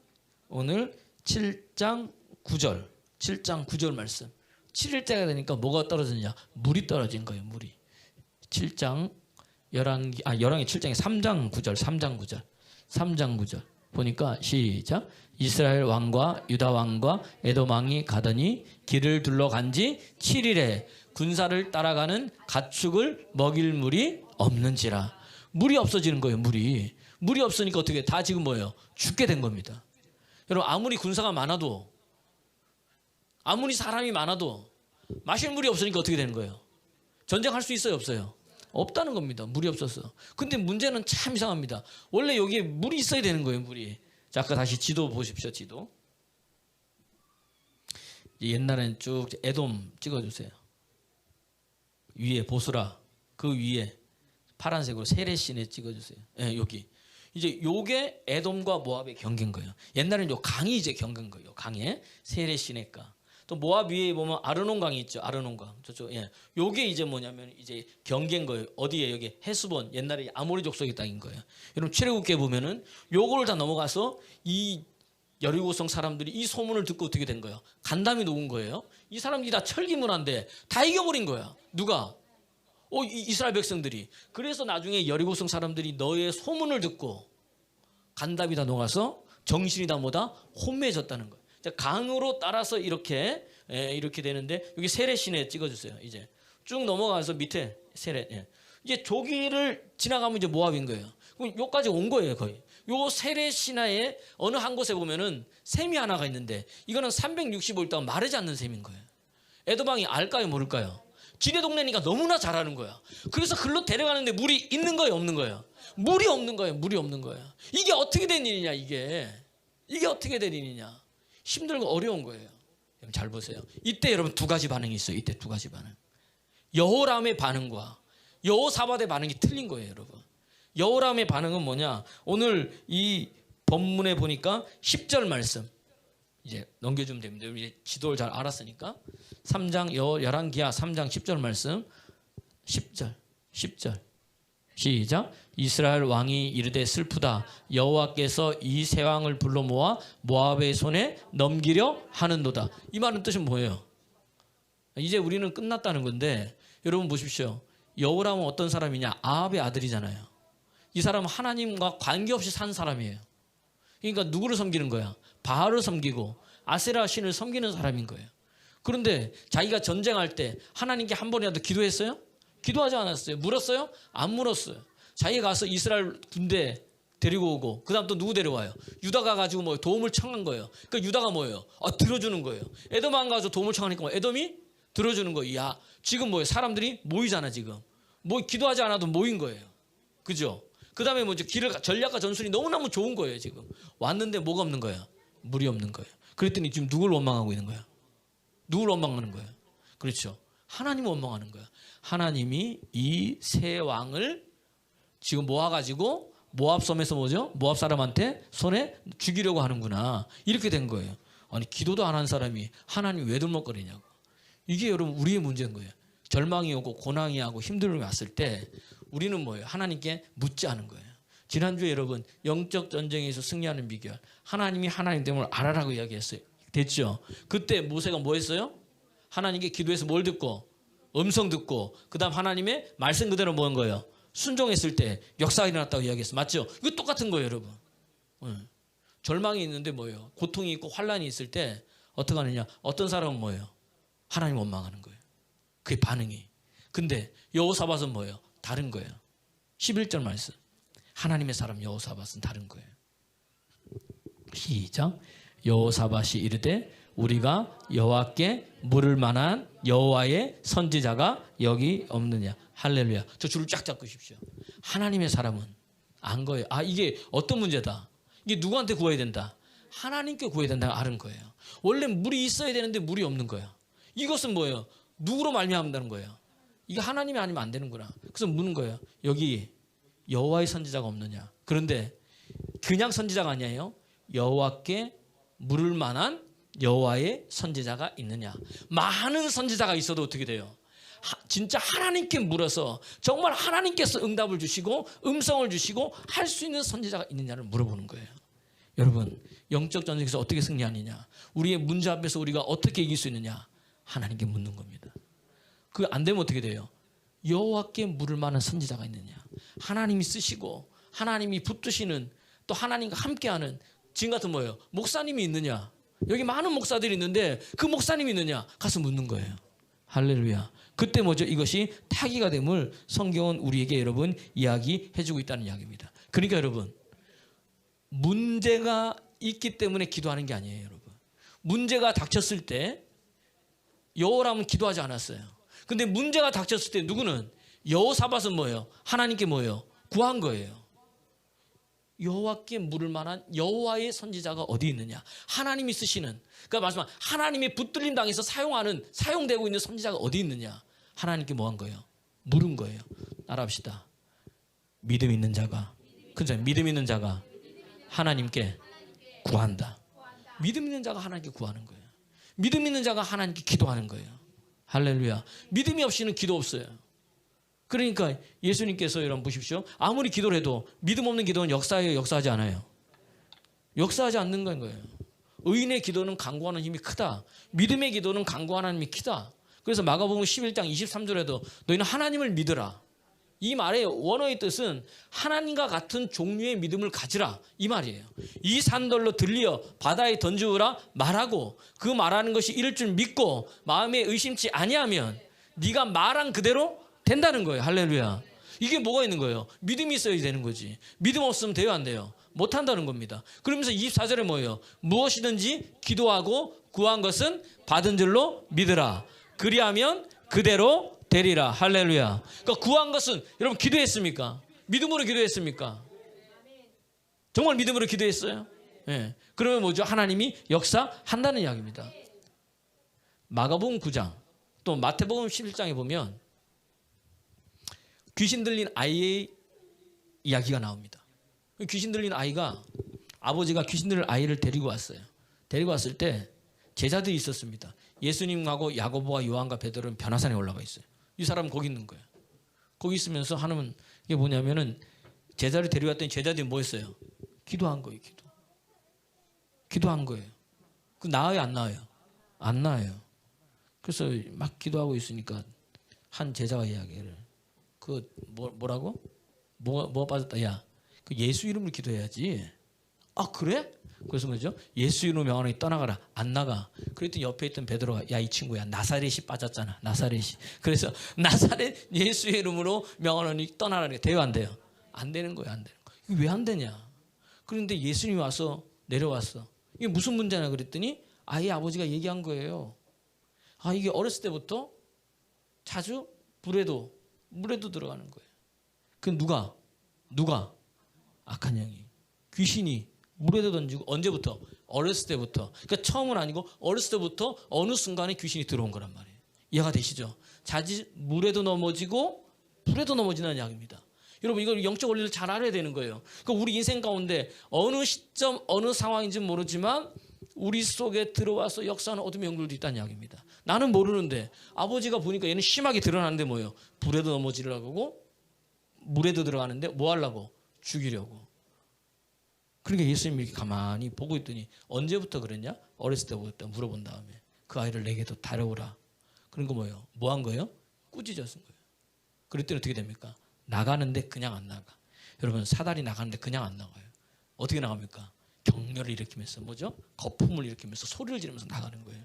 오늘 7장 9절 말씀. 7일째가 되니까 뭐가 떨어졌냐? 물이 떨어진 거예요. 물이. 7장 열왕기 7장에 3장 9절 보니까 시작. 이스라엘 왕과 유다 왕과 에돔 왕이 가더니 길을 둘러간 지 7일에 군사를 따라가는 가축을 먹일 물이 없는지라. 물이 없어지는 거예요. 물이 없으니까 어떻게 다 지금 뭐예요? 죽게 된 겁니다. 여러분 아무리 군사가 많아도 아무리 사람이 많아도 마실 물이 없으니까 어떻게 되는 거예요? 전쟁할 수 있어요? 없어요? 없다는 겁니다. 물이 없어서. 근데 문제는 참 이상합니다. 원래 여기에 물이 있어야 되는 거예요. 물이. 자, 아까 다시 지도 보십시오. 지도. 옛날엔 쭉 에돔 찍어주세요. 위에 보스라, 그 위에 파란색으로 세레신에 찍어주세요. 예, 여기. 이제 요게 에돔과 모압의 경계인 거예요. 옛날에는 요 강이 이제 경계인 거예요. 강에 세레시네가. 또 모압 위에 보면 아르논 강이 있죠. 아르논 강. 저쪽. 예. 요게 이제 뭐냐면 이제 경계인 거예요. 어디에? 여기 헤스본. 옛날에 아모리 족속의 땅인 거예요. 여러분 출애굽기에 보면은 요거를 다 넘어가서 이 여리고성 사람들이 이 소문을 듣고 어떻게 된 거예요? 간담이 녹은 거예요. 이 사람들이 다 철기문화인데 다 이겨버린 거야. 누가? 이스라엘 백성들이. 그래서 나중에 여리고성 사람들이 너의 소문을 듣고 간담이 다 녹아서 정신이 다 뭐다? 혼미해졌다는 거예요. 자, 강으로 따라서 이렇게 되는데 여기 세레신에 찍어주세요. 이제 쭉 넘어가서 밑에 세레. 예. 이제 조기를 지나가면 이제 모압인 거예요. 그럼 여기까지 온 거예요, 거의. 요 세레시나의 어느 한 곳에 보면은 샘이 하나가 있는데 이거는 365일 동안 마르지 않는 샘인 거예요. 에돔왕이 알까요, 모를까요? 지네 동네니까 너무나 잘하는 거야. 그래서 글로 데려가는데 물이 있는 거예요, 없는 거예요? 물이 없는 거예요, 물이 없는 거예요. 이게 어떻게 된 일이냐, 이게 어떻게 된 일이냐. 힘들고 어려운 거예요. 여러분 잘 보세요. 이때 여러분 두 가지 반응이 있어요. 이때 두 가지 반응. 여호람의 반응과 여호사밧의 반응이 틀린 거예요, 여러분. 여호람의 반응은 뭐냐? 오늘 이 본문에 보니까 10절 말씀 이제 넘겨주면 됩니다. 이제 지도를 잘 알았으니까 3장 열왕기하 3장 10절 말씀 10절 시작. 이스라엘 왕이 이르되 슬프다. 여호와께서 이 세 왕을 불러 모아 모압의 손에 넘기려 하는도다. 이 말은 뜻은 뭐예요? 이제 우리는 끝났다는 건데 여러분 보십시오. 여호람은 어떤 사람이냐? 아합의 아들이잖아요. 이 사람은 하나님과 관계없이 산 사람이에요. 그러니까 누구를 섬기는 거야? 바알을 섬기고 아세라 신을 섬기는 사람인 거예요. 그런데 자기가 전쟁할 때 하나님께 한 번이라도 기도했어요? 기도하지 않았어요. 물었어요? 안 물었어요. 자기가 가서 이스라엘 군대 데리고 오고 그 다음 또 누구 데려와요? 유다가 가지고 뭐 도움을 청한 거예요. 그러니까 유다가 뭐예요? 들어주는 거예요. 에돔 안 가서 도움을 청하니까 뭐 에돔이 들어주는 거예요. 야, 지금 뭐예요? 사람들이 모이잖아 지금. 뭐 기도하지 않아도 모인 거예요. 그죠? 그 다음에 뭐 전략과 전술이 너무너무 좋은 거예요 지금. 왔는데 뭐가 없는 거야? 물이 없는 거예요. 그랬더니 지금 누굴 원망하고 있는 거야? 누굴 원망하는 거예요? 그렇죠. 하나님을 원망하는 거야. 하나님이 이 세 왕을 지금 모아가지고 모압 섬에서 뭐죠? 모압 사람한테 손에 죽이려고 하는구나. 이렇게 된 거예요. 아니 기도도 안 한 사람이 하나님 왜 들먹거리냐고. 이게 여러분 우리의 문제인 거예요. 절망이 오고 고난이 하고 힘듦이 왔을 때 우리는 뭐예요? 하나님께 묻지 않은 거예요. 지난주에 여러분 영적 전쟁에서 승리하는 비결 하나님이 하나님 됨을 알아라고 이야기했어요. 됐죠? 그때 모세가 뭐 했어요? 하나님께 기도해서 뭘 듣고? 음성 듣고 그 다음 하나님의 말씀 그대로 뭐 한 거예요? 순종했을 때 역사가 일어났다고 이야기했어요. 맞죠? 이거 똑같은 거예요 여러분. 절망이 있는데 뭐예요? 고통이 있고 환란이 있을 때 어떻게 하느냐? 어떤 사람은 뭐예요? 하나님 원망하는 거예요. 그게 반응이. 근데 여호사밧은 뭐예요? 다른 거예요. 11절 말씀. 하나님의 사람 여호사밧은 다른 거예요. 시작. 여호사밧이 이르되 우리가 여호와께 물을 만한 여호와의 선지자가 여기 없느냐. 할렐루야. 저 줄을 쫙쫙 끄십시오. 하나님의 사람은 안 거예요. 이게 어떤 문제다. 이게 누구한테 구해야 된다. 하나님께 구해야 된다고 아는 거예요. 원래 물이 있어야 되는데 물이 없는 거예요. 이것은 뭐예요? 누구로 말미암는다는 거예요. 이게 하나님이 아니면 안 되는구나. 그래서 묻는 거예요. 여기 여호와의 선지자가 없느냐. 그런데 그냥 선지자가 아니에요. 여호와께 물을 만한 여호와의 선지자가 있느냐. 많은 선지자가 있어도 어떻게 돼요? 진짜 하나님께 물어서 정말 하나님께서 응답을 주시고 음성을 주시고 할 수 있는 선지자가 있느냐를 물어보는 거예요. 여러분 영적 전쟁에서 어떻게 승리하느냐. 우리의 문제 앞에서 우리가 어떻게 이길 수 있느냐. 하나님께 묻는 겁니다. 그게 안 되면 어떻게 돼요? 여호와께 물을 만한 선지자가 있느냐. 하나님이 쓰시고 하나님이 붙드시는 또 하나님과 함께하는 지금 같은 뭐예요? 목사님이 있느냐. 여기 많은 목사들이 있는데 그 목사님이 있느냐. 가서 묻는 거예요. 할렐루야. 그때 뭐죠? 이것이 타기가 됨을 성경은 우리에게 여러분 이야기해주고 있다는 이야기입니다. 그러니까 여러분 문제가 있기 때문에 기도하는 게 아니에요. 여러분 문제가 닥쳤을 때 여호람은 기도하지 않았어요. 근데 문제가 닥쳤을 때 누구는 여호사밧은 뭐예요? 하나님께 뭐예요? 구한 거예요. 여호와께 물을 만한 여호와의 선지자가 어디 있느냐. 하나님이 쓰시는, 그러니까 말씀한 하나님이 붙들림 당해서 사용되고 있는 선지자가 어디 있느냐. 하나님께 뭐 한 거예요? 물은 거예요. 따라합시다. 믿음 있는 자가, 그죠? 믿음 있는 자가 하나님께 구한다. 믿음 있는 자가 하나님께 구하는 거예요. 믿음 있는 자가 하나님께 기도하는 거예요. 할렐루야. 믿음이 없이는 기도 없어요. 그러니까 예수님께서 여러분 보십시오. 아무리 기도를 해도 믿음 없는 기도는 역사하지 않아요. 역사하지 않는 거예요. 의인의 기도는 간구하는 힘이 크다. 믿음의 기도는 간구하는 힘이 크다. 그래서 마가복음 11장 23절에도 너희는 하나님을 믿으라. 이 말의 원어의 뜻은 하나님과 같은 종류의 믿음을 가지라, 이 말이에요. 이 산들로 들리어 바다에 던지우라 말하고 그 말하는 것이 이를 줄 믿고 마음에 의심치 아니하면 네가 말한 그대로 된다는 거예요. 할렐루야. 이게 뭐가 있는 거예요? 믿음이 있어야 되는 거지. 믿음 없으면 돼요, 안 돼요? 못한다는 겁니다. 그러면서 24절에 뭐예요? 무엇이든지 기도하고 구한 것은 받은 줄로 믿으라. 그리하면 그대로 되리라. 할렐루야. 그러니까 구한 것은 여러분 기도했습니까? 믿음으로 기도했습니까? 정말 믿음으로 기도했어요? 예. 그러면 뭐죠? 하나님이 역사한다는 이야기입니다. 마가복음 9장 또 마태복음 11장에 보면 귀신 들린 아이의 이야기가 나옵니다. 귀신 들린 아이가, 아버지가 귀신 들린 아이를 데리고 왔어요. 데리고 왔을 때 제자들이 있었습니다. 예수님하고 야고보와 요한과 베드로는 변화산에 올라가 있어요. 이 사람은 거기 있는 거예요. 거기 있으면서 하는 게 뭐냐면은 제자를 데려왔더니 제자들이 뭐 했어요? 기도한 거예요. 기도한 거예요. 그 나아요, 안 나아요? 안 나아요. 그래서 막 기도하고 있으니까 한 제자가 이야기를, 그 뭐라고? 뭐 빠졌다. 야, 그 예수 이름으로 기도해야지. 아 그래? 그래서 뭐죠? 예수 이름으로 명하노니 떠나가라. 안 나가. 그랬더니 옆에 있던 베드로가, 야 이 친구야, 나사렛이 빠졌잖아. 나사렛이. 그래서 나사렛 예수의 이름으로 명하노니 떠나라는 게 돼요, 안 돼요? 안 되는 거예요, 안 되는 거예요. 이게 왜 안 되냐? 그런데 예수님이 와서 내려왔어. 이게 무슨 문제냐 그랬더니 아이 아버지가 얘기한 거예요. 아 이게 어렸을 때부터 자주 물에도 들어가는 거예요. 그 누가 악한 영이, 귀신이 물에도 던지고, 언제부터? 어렸을 때부터. 그러니까 처음은 아니고 어렸을 때부터 어느 순간에 귀신이 들어온 거란 말이에요. 이해가 되시죠? 자지 물에도 넘어지고 불에도 넘어지는 이야기입니다. 여러분 이걸 영적 원리를 잘 알아야 되는 거예요. 그러니까 우리 인생 가운데 어느 시점 어느 상황인지는 모르지만 우리 속에 들어와서 역사하는 어둠의 영들도 있다는 이야기입니다. 나는 모르는데 아버지가 보니까 얘는 심하게 드러나는데 뭐예요? 불에도 넘어지려고 하고 물에도 들어가는데 뭐 하려고? 죽이려고. 그러니까 예수님이 이렇게 가만히 보고 있더니 언제부터 그랬냐? 어렸을 때부터 물어본 다음에 그 아이를 내게도 다려오라. 그런 거 뭐예요? 뭐 한 거예요? 꾸짖었은 거예요. 그랬더니 어떻게 됩니까? 나가는데 그냥 안 나가. 여러분 사다리 나가는데 그냥 안 나가요. 어떻게 나갑니까? 격렬을 일으키면서 뭐죠? 거품을 일으키면서 소리를 지르면서 나가는 거예요.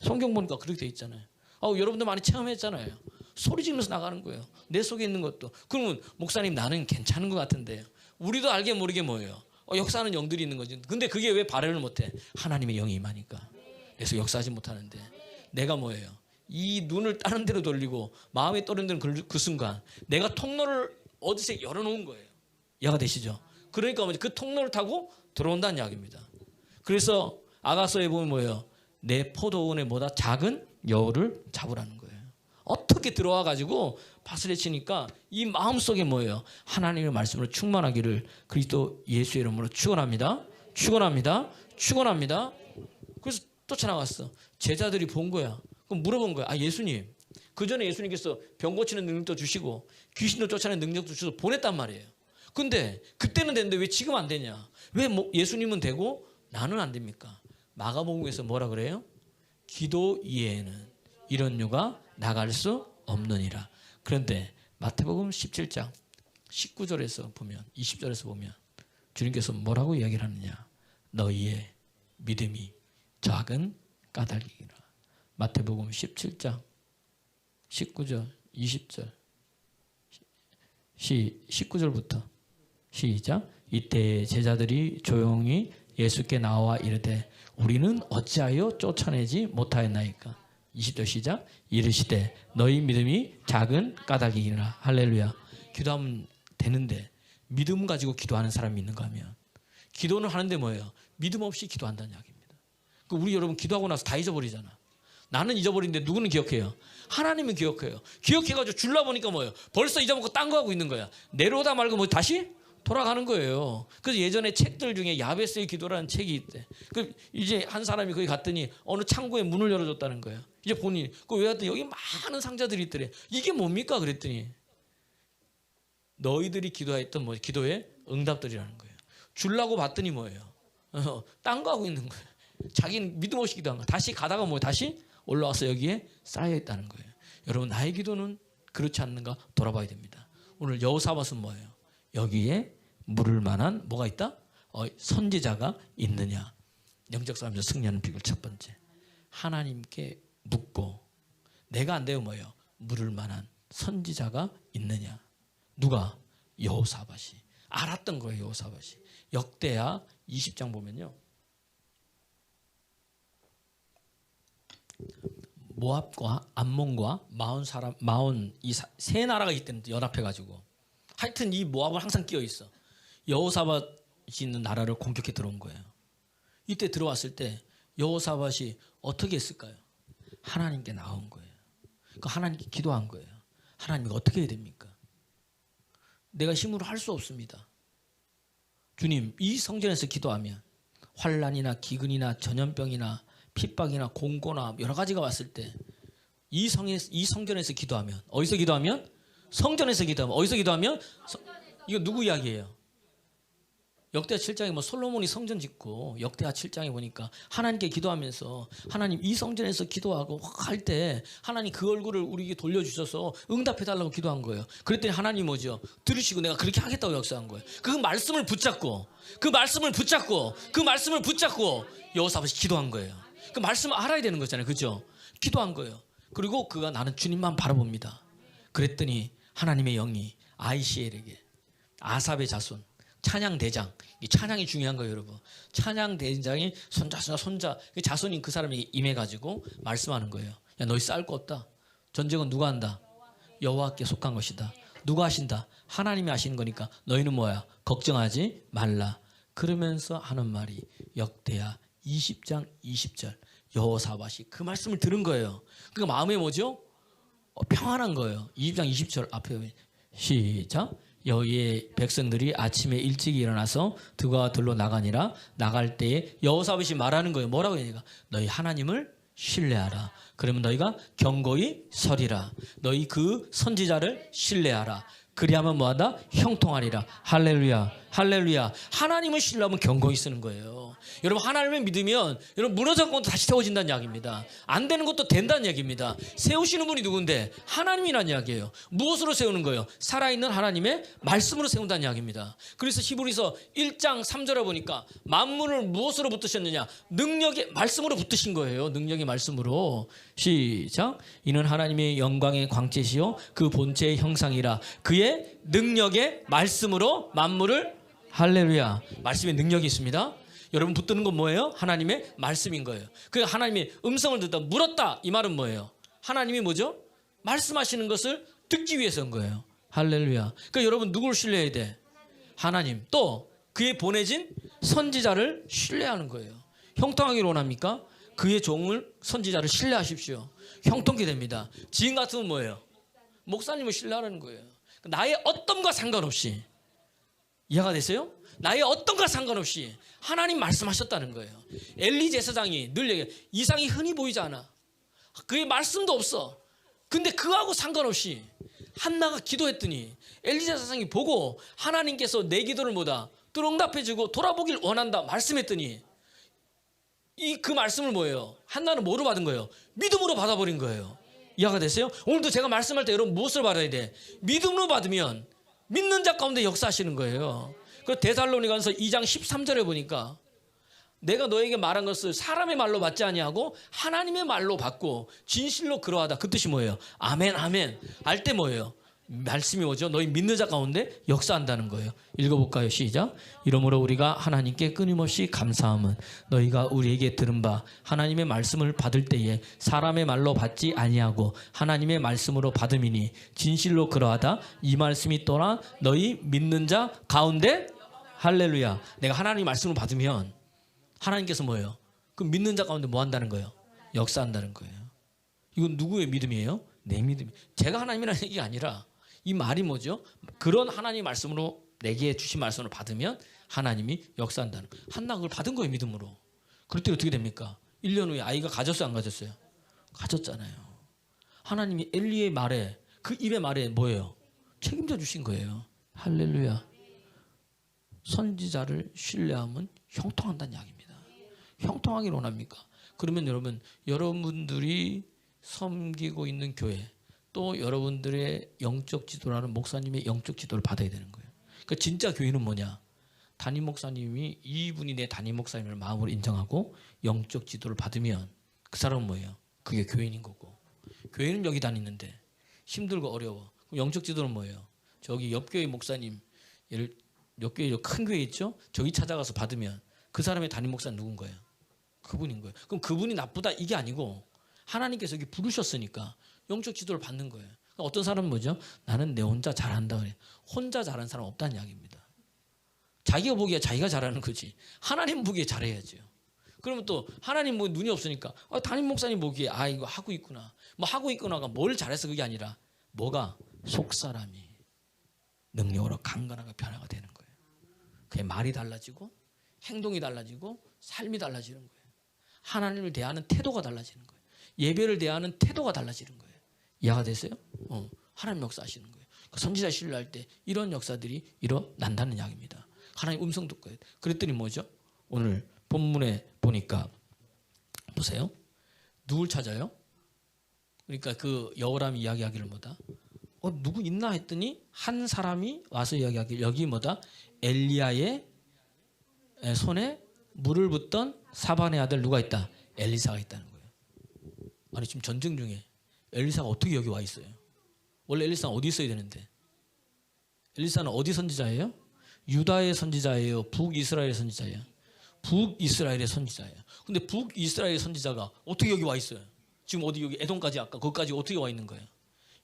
성경 보니까 그렇게 돼 있잖아요. 여러분도 많이 체험했잖아요. 소리 지르면서 나가는 거예요. 내 속에 있는 것도. 그러면 목사님 나는 괜찮은 것 같은데요. 우리도 알게 모르게 뭐예요? 역사하는 영들이 있는 거지. 근데 그게 왜 발현을 못해? 하나님의 영이 임하니까. 그래서 역사하지 못하는데 내가 뭐예요? 이 눈을 다른 데로 돌리고 마음에 떠오르는 그 순간 내가 통로를 어디서 열어놓은 거예요. 이해가 되시죠? 그러니까 그 통로를 타고 들어온다는 이야기입니다. 그래서 아가서에 보면 뭐예요? 내 포도원에 보다 작은 여우를 잡으라는 거예요. 어떻게 들어와 가지고 파스레 치니까 이 마음속에 뭐예요? 하나님의 말씀으로 충만하기를 그리스도 예수의 이름으로 축원합니다. 그래서 쫓아나갔어. 제자들이 본 거야. 그럼 물어본 거야. 아 예수님, 그 전에 예수님께서 병 고치는 능력도 주시고 귀신도 쫓아내는 능력도 주셔서 보냈단 말이에요. 근데 그때는 됐는데 왜 지금 안 되냐? 왜 예수님은 되고 나는 안 됩니까? 마가복음에서 뭐라 그래요? 기도 이외에는 이런 유가 나갈 수 없느니라. 그런데 마태복음 17장 19절에서 보면 20절에서 보면 주님께서 뭐라고 이야기를 하느냐? 너희의 믿음이 작은 까닭이라. 마태복음 17장 19절 20절 19절부터 시작. 이때 제자들이 조용히 예수께 나와 이르되 우리는 어찌하여 쫓아내지 못하였나이까. 20절 시작. 이르시되 너희 믿음이 작은 까닭이니라. 할렐루야. 기도하면 되는데 믿음 가지고 기도하는 사람이 있는가 하면 기도는 하는데 뭐예요? 믿음 없이 기도한다는 이야기입니다. 우리 여러분 기도하고 나서 다 잊어버리잖아. 나는 잊어버리는데 누구는 기억해요? 하나님은 기억해요. 기억해가지고 줄라 보니까 뭐예요? 벌써 잊어먹고 딴 거 하고 있는 거야. 내려오다 말고 뭐 다시 돌아가는 거예요. 그래서 예전에 책들 중에 야베스의 기도라는 책이 있대. 그 이제 한 사람이 거기 갔더니 어느 창고에 문을 열어줬다는 거예요. 이제 본인이 왜 왔더니 여기 많은 상자들이 있더래. 이게 뭡니까? 그랬더니 너희들이 기도했던 뭐 기도의 응답들이라는 거예요. 줄라고 봤더니 뭐예요? 딴 거 하고 있는 거예요. 자기는 믿음 없이 기도한 거. 다시 가다가 뭐 다시 올라와서 여기에 쌓여 있다는 거예요. 여러분 나의 기도는 그렇지 않는가 돌아봐야 됩니다. 오늘 여호사밧은 뭐예요? 여기에 물을 만한 뭐가 있다? 선지자가 있느냐. 영적 싸움에서 승리하는 비결 첫 번째. 하나님께 묻고 내가 안 되면 뭐예요? 물을 만한 선지자가 있느냐. 누가? 여호사밧이. 알았던 거예요. 여호사밧이. 역대하 20장 보면요. 모압과 암몬과 마온 이 세 나라가 이때는 연합해가지고 하여튼 이 모압은 항상 끼어 있어. 여호사밧이 있는 나라를 공격해 들어온 거예요. 이때 들어왔을 때 여호사밧이 어떻게 했을까요? 하나님께 나온 거예요. 그러니까 하나님께 기도한 거예요. 하나님 이거 어떻게 해야 됩니까? 내가 힘으로 할 수 없습니다. 주님, 이 성전에서 기도하면 환난이나 기근이나 전염병이나 핍박이나 공고나 여러 가지가 왔을 때 이 성전에서 기도하면 어디서 기도하면? 성전에서 기도하면 어디서 기도하면? 이거 누구 이야기예요? 역대하 7장에 뭐 솔로몬이 성전 짓고 역대하 7장에 보니까 하나님께 기도하면서 하나님 이 성전에서 기도하고 할 때 하나님 그 얼굴을 우리에게 돌려주셔서 응답해달라고 기도한 거예요. 그랬더니 하나님 뭐죠? 들으시고 내가 그렇게 하겠다고 역사한 거예요. 그 말씀을 붙잡고 여호사밧이 기도한 거예요. 그 말씀을 알아야 되는 거잖아요. 그죠? 기도한 거예요. 그리고 그가 나는 주님만 바라봅니다. 그랬더니 하나님의 영이 아이시엘에게 아삽의 자손 찬양 대장, 이 찬양이 중요한 거예요, 여러분. 찬양 대장이 손자 자손인 그 사람에게 임해가지고 말씀하는 거예요. 야, 너희 싸울 거 없다. 전쟁은 누가 한다? 여호와께 속한 것이다. 누가 하신다? 하나님이 하시는 거니까 너희는 뭐야? 걱정하지 말라. 그러면서 하는 말이 역대하 20장 20절 여호사밧이 그 말씀을 들은 거예요. 그러니까 마음에 뭐죠? 평안한 거예요. 20장 20절 앞에 시작. 여호의 백성들이 아침에 일찍 일어나서 들과 들로 나가니라. 나갈 때에 여호사밧이 말하는 거예요. 뭐라고 하니까 너희 하나님을 신뢰하라. 그러면 너희가 견고히 서리라. 너희 그 선지자를 신뢰하라. 그리하면 뭐하다? 형통하리라. 할렐루야. 할렐루야. 하나님을 신뢰하면 견고히 쓰는 거예요. 여러분 하나님을 믿으면 여러분 무너진 것도 다시 세워진다는 이야기입니다. 안 되는 것도 된다는 이야기입니다. 세우시는 분이 누군데? 하나님이라는 이야기예요. 무엇으로 세우는 거예요? 살아있는 하나님의 말씀으로 세운다는 이야기입니다. 그래서 히브리서 1장 3절에 보니까 만물을 무엇으로 붙드셨느냐? 능력의 말씀으로 붙드신 거예요. 능력의 말씀으로. 시작. 이는 하나님의 영광의 광채시요 그 본체의 형상이라. 그의 능력의 말씀으로 만물을 할렐루야. 말씀에 능력이 있습니다. 여러분 붙드는 건 뭐예요? 하나님의 말씀인 거예요. 그 하나님의 음성을 듣다 물었다. 이 말은 뭐예요? 하나님이 뭐죠? 말씀하시는 것을 듣기 위해서인 거예요. 할렐루야. 그러니까 여러분 누구를 신뢰해야 돼? 하나님. 또 그의 보내진 선지자를 신뢰하는 거예요. 형통하기를 원합니까? 그의 종을 선지자를 신뢰하십시오. 형통케 됩니다. 지금 같으면 뭐예요? 목사님을 신뢰하는 거예요. 나의 어떤과 상관없이 이해가 됐어요? 나의 어떤가 상관없이 하나님 말씀하셨다는 거예요. 엘리 제사장이 늘 얘기해요. 이상이 흔히 보이지 않아. 그의 말씀도 없어. 근데 그하고 상관없이 한나가 기도했더니 엘리 제사장이 보고 하나님께서 내 기도를 뭐다? 또 응답해주고 돌아보길 원한다 말씀했더니 그 말씀을 뭐예요? 한나는 뭐로 받은 거예요? 믿음으로 받아버린 거예요. 이해가 됐어요? 오늘도 제가 말씀할 때 여러분 무엇을 받아야 돼? 믿음으로 받으면 믿는 자 가운데 역사하시는 거예요. 그 데살로니가서 2장 13절에 보니까 내가 너에게 말한 것을 사람의 말로 받지 아니하고 하나님의 말로 받고 진실로 그러하다. 그 뜻이 뭐예요? 아멘 아멘. 알 때 뭐예요? 말씀이 뭐죠? 너희 믿는 자 가운데 역사한다는 거예요. 읽어볼까요? 시작. 이러므로 우리가 하나님께 끊임없이 감사함은 너희가 우리에게 들은 바 하나님의 말씀을 받을 때에 사람의 말로 받지 아니하고 하나님의 말씀으로 받음이니 진실로 그러하다. 이 말씀이 또한 너희 믿는 자 가운데 할렐루야. 내가 하나님 말씀을 받으면 하나님께서 뭐예요? 그 믿는 자 가운데 뭐 한다는 거예요? 역사한다는 거예요. 이건 누구의 믿음이에요? 내 믿음. 제가 하나님이라는 얘기가 아니라 이 말이 뭐죠? 그런 하나님 말씀으로 내게 주신 말씀을 받으면 하나님이 역사한다는 거예요. 한나 그걸 받은 거예요, 믿음으로. 그럴 때 어떻게 됩니까? 1년 후에 아이가 가졌어요, 안 가졌어요? 가졌잖아요. 하나님이 엘리의 말에, 그 입의 말에 뭐예요? 책임져 주신 거예요. 할렐루야. 선지자를 신뢰하면 형통한다는 이야기입니다. 형통하기를 원합니까? 그러면 여러분, 여러분들이 섬기고 있는 교회, 또 여러분들의 영적 지도라는 목사님의 영적 지도를 받아야 되는 거예요. 그러니까 진짜 교회는 뭐냐? 담임 목사님이 이분이 내 담임 목사님을 마음으로 인정하고 영적 지도를 받으면 그 사람은 뭐예요? 그게 교인인 거고. 교회는 여기 다니는데 힘들고 어려워. 그럼 영적 지도는 뭐예요? 저기 옆 교회 목사님, 옆 교회 큰 교회 있죠? 저기 찾아가서 받으면 그 사람의 담임 목사는 누군 거예요? 그분인 거예요. 그럼 그분이 나쁘다 이게 아니고 하나님께서 여기 부르셨으니까 영적 지도를 받는 거예요. 그러니까 어떤 사람은 뭐죠? 나는 내 혼자 잘한다 그래. 혼자 잘하는 사람 없다는 이야기입니다. 자기가 보기에 자기가 잘하는 거지. 하나님 보기에 잘해야죠. 그러면 또 하나님 뭐 눈이 없으니까 담임 목사님 보기에 이거 하고 있구나. 뭐 하고 있구나가 뭘 잘해서 그게 아니라 뭐가 속사람이 능력으로 강건하게 변화가 되는 거예요. 그의 말이 달라지고 행동이 달라지고 삶이 달라지는 거예요. 하나님을 대하는 태도가 달라지는 거예요. 예배를 대하는 태도가 달라지는 거예요. 이해가 됐어요? 하나님 역사하시는 거예요. 선지자 신뢰할 때 이런 역사들이 일어난다는 이야기입니다. 하나님 음성 듣고 해야 돼. 그랬더니 뭐죠? 오늘 본문에 보니까 보세요. 누굴 찾아요? 그러니까 그 여호람이 이야기하기를 뭐다? 누구 있나 했더니 한 사람이 와서 이야기하기를 여기 뭐다? 엘리야의 손에 물을 붓던 사반의 아들 누가 있다? 엘리사가 있다는 거예요. 아니 지금 전쟁 중에 엘리사가 어떻게 여기 와 있어요? 원래 엘리사는 어디 있어야 되는데? 엘리사는 어디 선지자예요? 유다의 선지자예요? 북이스라엘의 선지자예요? 북이스라엘의 선지자예요. 근데 북이스라엘의 선지자가 어떻게 여기 와 있어요? 지금 어디 여기 에돔까지 아까 거기까지 어떻게 와 있는 거예요?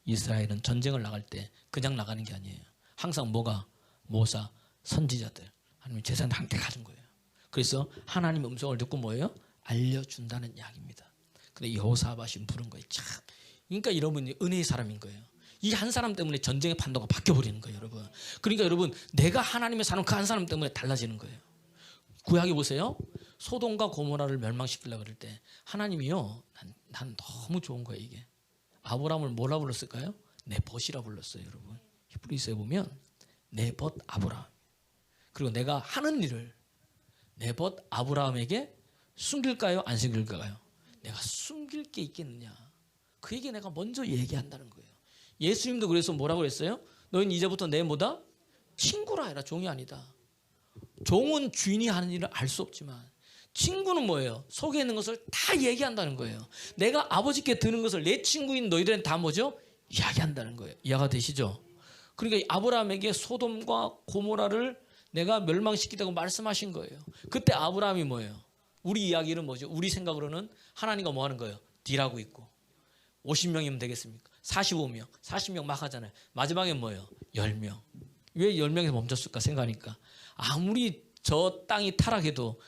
이스라엘은 전쟁을 나갈 때 그냥 나가는 게 아니에요. 항상 뭐가? 모사, 선지자들 하나님 재산 함께 가는 거예요. 그래서 하나님의 음성을 듣고 뭐예요? 알려준다는 이야기입니다. 근데 여호사밧이 부른 거예요. 참. 그러니까 여러분이 은혜의 사람인 거예요. 이 한 사람 때문에 전쟁의 판도가 바뀌어버리는 거예요, 여러분. 그러니까 여러분, 내가 하나님의 사람 그 한 사람 때문에 달라지는 거예요. 구약에 보세요. 소돔과 고모라를 멸망시키려고 그럴 때 하나님이요, 난 너무 좋은 거예요, 이게. 아브라함을 뭐라 불렀을까요? 내 벗이라 불렀어요, 여러분. 히브리서에 보면 내 벗 아브라함. 그리고 내가 하는 일을 내 벗 아브라함에게 숨길까요? 안 숨길까요? 내가 숨길 게 있겠느냐. 그 얘기 내가 먼저 얘기한다는 거예요. 예수님도 그래서 뭐라고 했어요? 너희는 이제부터 내 뭐다? 친구라 해라. 종이 아니다. 종은 주인이 하는 일을 알 수 없지만 친구는 뭐예요? 속에 있는 것을 다 얘기한다는 거예요. 내가 아버지께 드는 것을 내 친구인 너희들은 다 뭐죠? 이야기한다는 거예요. 이해가 되시죠? 그러니까 아브라함에게 소돔과 고모라를 내가 멸망시키다고 말씀하신 거예요. 그때 아브라함이 뭐예요? 우리 이야기는 뭐죠? 우리 생각으로는 하나님과 뭐 하는 거예요? 딜하고 있고 50명이면 되겠습니까? 45명, 40명 막 하잖아요. 마지막에 뭐예요? 10명. 왜 10명에서 멈췄을까 생각하니까 아무리 저 땅이 타락해도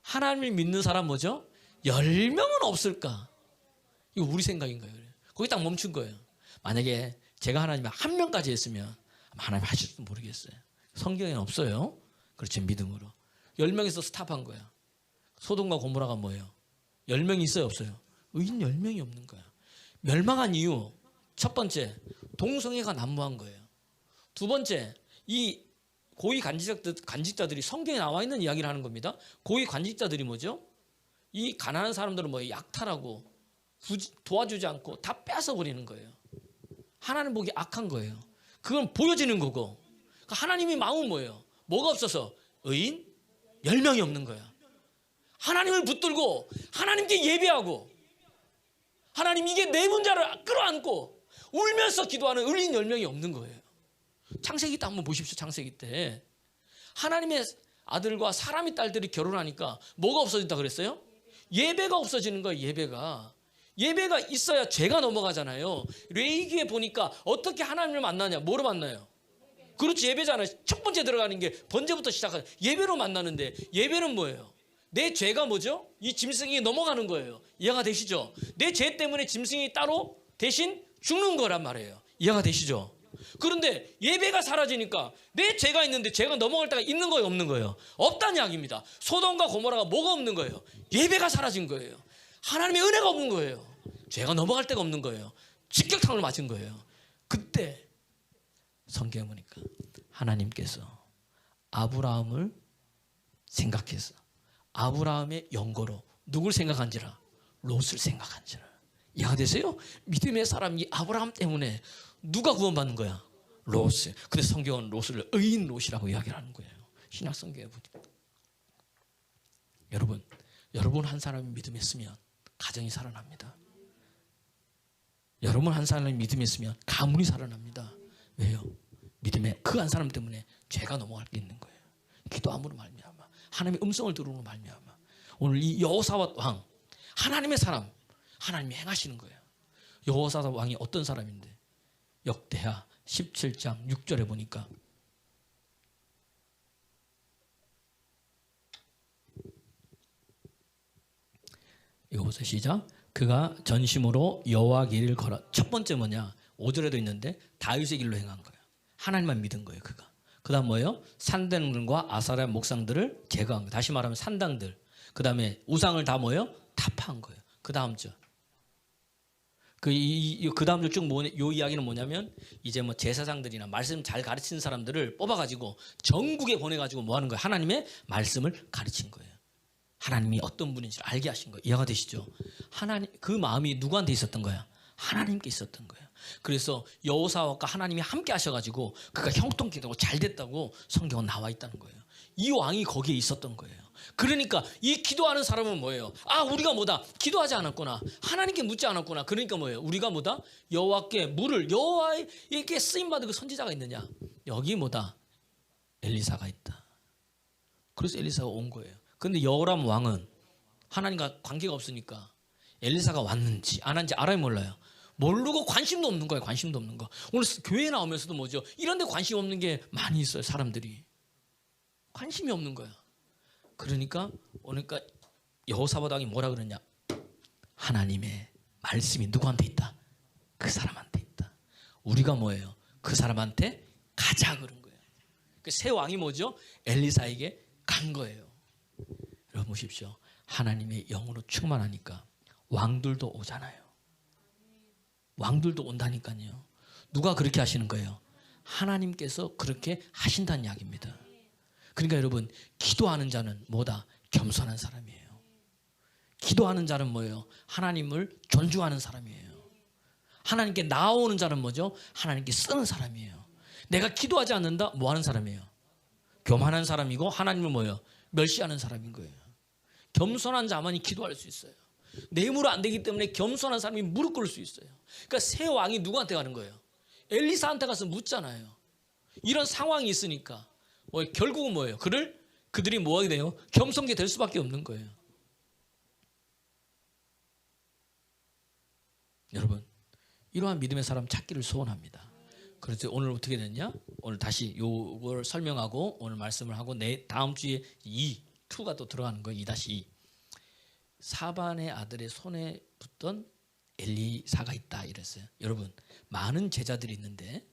하나님을 믿는 사람 뭐죠? 10명은 없을까? 이거 우리 생각인 거예요. 거기 딱 멈춘 거예요. 만약에 제가 하나님이 한 명까지 했으면 하나님 하실지도 모르겠어요. 성경에는 없어요. 그렇지, 믿음으로. 10명에서 스탑한 거야. 소돔과 고모라가 뭐예요? 10명이 있어요, 없어요? 의인 10명이 없는 거야. 멸망한 이유, 첫 번째, 동성애가 난무한 거예요. 두 번째, 이 고위 관직자들이 성경에 나와 있는 이야기를 하는 겁니다. 고위 관직자들이 뭐죠? 이 가난한 사람들은 뭐예요? 약탈하고 도와주지 않고 다 뺏어버리는 거예요. 하나님 보기 악한 거예요. 그건 보여지는 거고. 하나님의 마음은 뭐예요? 뭐가 없어서? 의인 10명이 없는 거야. 하나님을 붙들고 하나님께 예배하고 하나님 이게 내 문제를 끌어안고 울면서 기도하는 의인 10명이 없는 거예요. 창세기 때 한번 보십시오. 창세기 때 하나님의 아들과 사람의 딸들이 결혼하니까 뭐가 없어진다 그랬어요? 예배가 없어지는 거예요. 예배가 있어야 죄가 넘어가잖아요. 레위기에 보니까 어떻게 하나님을 만나냐? 뭐로 만나요? 그렇지, 예배잖아요. 첫 번째 들어가는 게 번제부터 시작하는 예배로 만나는데, 예배는 뭐예요? 내 죄가 뭐죠? 이 짐승이 넘어가는 거예요. 이해가 되시죠? 내 죄 때문에 짐승이 따로 대신 죽는 거란 말이에요. 이해가 되시죠? 그런데 예배가 사라지니까 내 죄가 있는데 죄가 넘어갈 때가 있는 거예요, 없는 거예요? 없다는 이야기입니다. 소돔과 고모라가 뭐가 없는 거예요? 예배가 사라진 거예요. 하나님의 은혜가 없는 거예요. 죄가 넘어갈 데가 없는 거예요. 직격탄을 맞은 거예요. 그때 성경에 보니까 하나님께서 아브라함을 생각해서 아브라함의 연고로 누굴 생각한지라? 롯을 생각한지라. 이해가 되세요? 믿음의 사람이 아브라함 때문에 누가 구원받는 거야? 롯. 그래서 성경은 롯을 의인 롯이라고 이야기를 하는 거예요. 신약 성경에 보니까. 여러분 한 사람이 믿음에 있으면 가정이 살아납니다. 여러분 한 사람이 믿음에 있으면 가문이 살아납니다. 왜요? 믿음에 그 한 사람 때문에 죄가 넘어갈 게 있는 거예요. 기도함으로 말미암아, 하나님의 음성을 들음으로 말미암아. 오늘 이 여호사밧 왕, 하나님의 사람, 하나님이 행하시는 거예요. 여호사밧 왕이 어떤 사람인데, 역대하 17장 6절에 보니까 이거 보세요. 시작. 그가 전심으로 여호와 길을 걸어. 첫 번째 뭐냐? 5절에도 있는데 다윗의 길로 행한 거예요. 하나님만 믿은 거예요. 그가. 그 다음 뭐예요? 산당들과 아사랴 목상들을 제거한 거예요. 다시 말하면 산당들. 그 다음에 우상을 다 뭐예요? 다 파한 거예요. 그 다음 절. 그 다음 절 쭉 요 이야기는 뭐냐면, 이제 뭐 제사장들이나 말씀 잘 가르치는 사람들을 뽑아가지고 전국에 보내가지고 뭐 하는 거예요? 하나님의 말씀을 가르친 거예요. 하나님이 어떤 분인지를 알게 하신 거예요. 이해가 되시죠? 하나님, 그 마음이 누구한테 있었던 거야? 하나님께 있었던 거예요. 그래서 여호사밧과 하나님이 함께 하셔가지고 그가 형통케 되고 잘 됐다고 성경은 나와 있다는 거예요. 이 왕이 거기에 있었던 거예요. 그러니까 이 기도하는 사람은 뭐예요? 아, 우리가 뭐다? 기도하지 않았구나. 하나님께 묻지 않았구나. 그러니까 뭐예요? 우리가 뭐다? 여호와께 물을, 여호와에게 쓰임받은 그 선지자가 있느냐? 여기 뭐다? 엘리사가 있다. 그래서 엘리사가 온 거예요. 근데 여호람 왕은 하나님과 관계가 없으니까 엘리사가 왔는지 안 왔는지 알아요, 몰라요? 모르고 관심도 없는 거예요. 관심도 없는 거. 오늘 교회 나오면서도 뭐죠? 이런 데 관심 없는 게 많이 있어요. 사람들이. 관심이 없는 거야. 그러니까 여호사밧 왕이 뭐라 그러냐? 하나님의 말씀이 누구한테 있다? 그 사람한테 있다. 우리가 뭐예요? 그 사람한테 가자 그런 거예요. 그 새 왕이 뭐죠? 엘리사에게 간 거예요. 여러분 보십시오. 하나님의 영으로 충만하니까 왕들도 오잖아요. 왕들도 온다니까요. 누가 그렇게 하시는 거예요? 하나님께서 그렇게 하신다는 이야기입니다. 그러니까 여러분, 기도하는 자는 뭐다? 겸손한 사람이에요. 기도하는 자는 뭐예요? 하나님을 존중하는 사람이에요. 하나님께 나아오는 자는 뭐죠? 하나님께 쓰는 사람이에요. 내가 기도하지 않는다? 뭐 하는 사람이에요? 교만한 사람이고 하나님을 뭐예요? 멸시하는 사람인 거예요. 겸손한 자만이 기도할 수 있어요. 내 힘으로 안 되기 때문에 겸손한 사람이 무릎 꿇을 수 있어요. 그러니까 새 왕이 누구한테 가는 거예요? 엘리사한테 가서 묻잖아요. 이런 상황이 있으니까 결국은 뭐예요? 그들이 뭐 하게 돼요? 겸손게 될 수밖에 없는 거예요. 여러분, 이러한 믿음의 사람 찾기를 소원합니다. 그래서 오늘 어떻게 됐냐? 오늘 다시 요걸 설명하고 오늘 말씀을 하고 다음 주에 2가 또 들어가는 거예요. 2-2. 사반의 아들의 손에 붙던 엘리사가 있다 이랬어요. 여러분, 많은 제자들이 있는데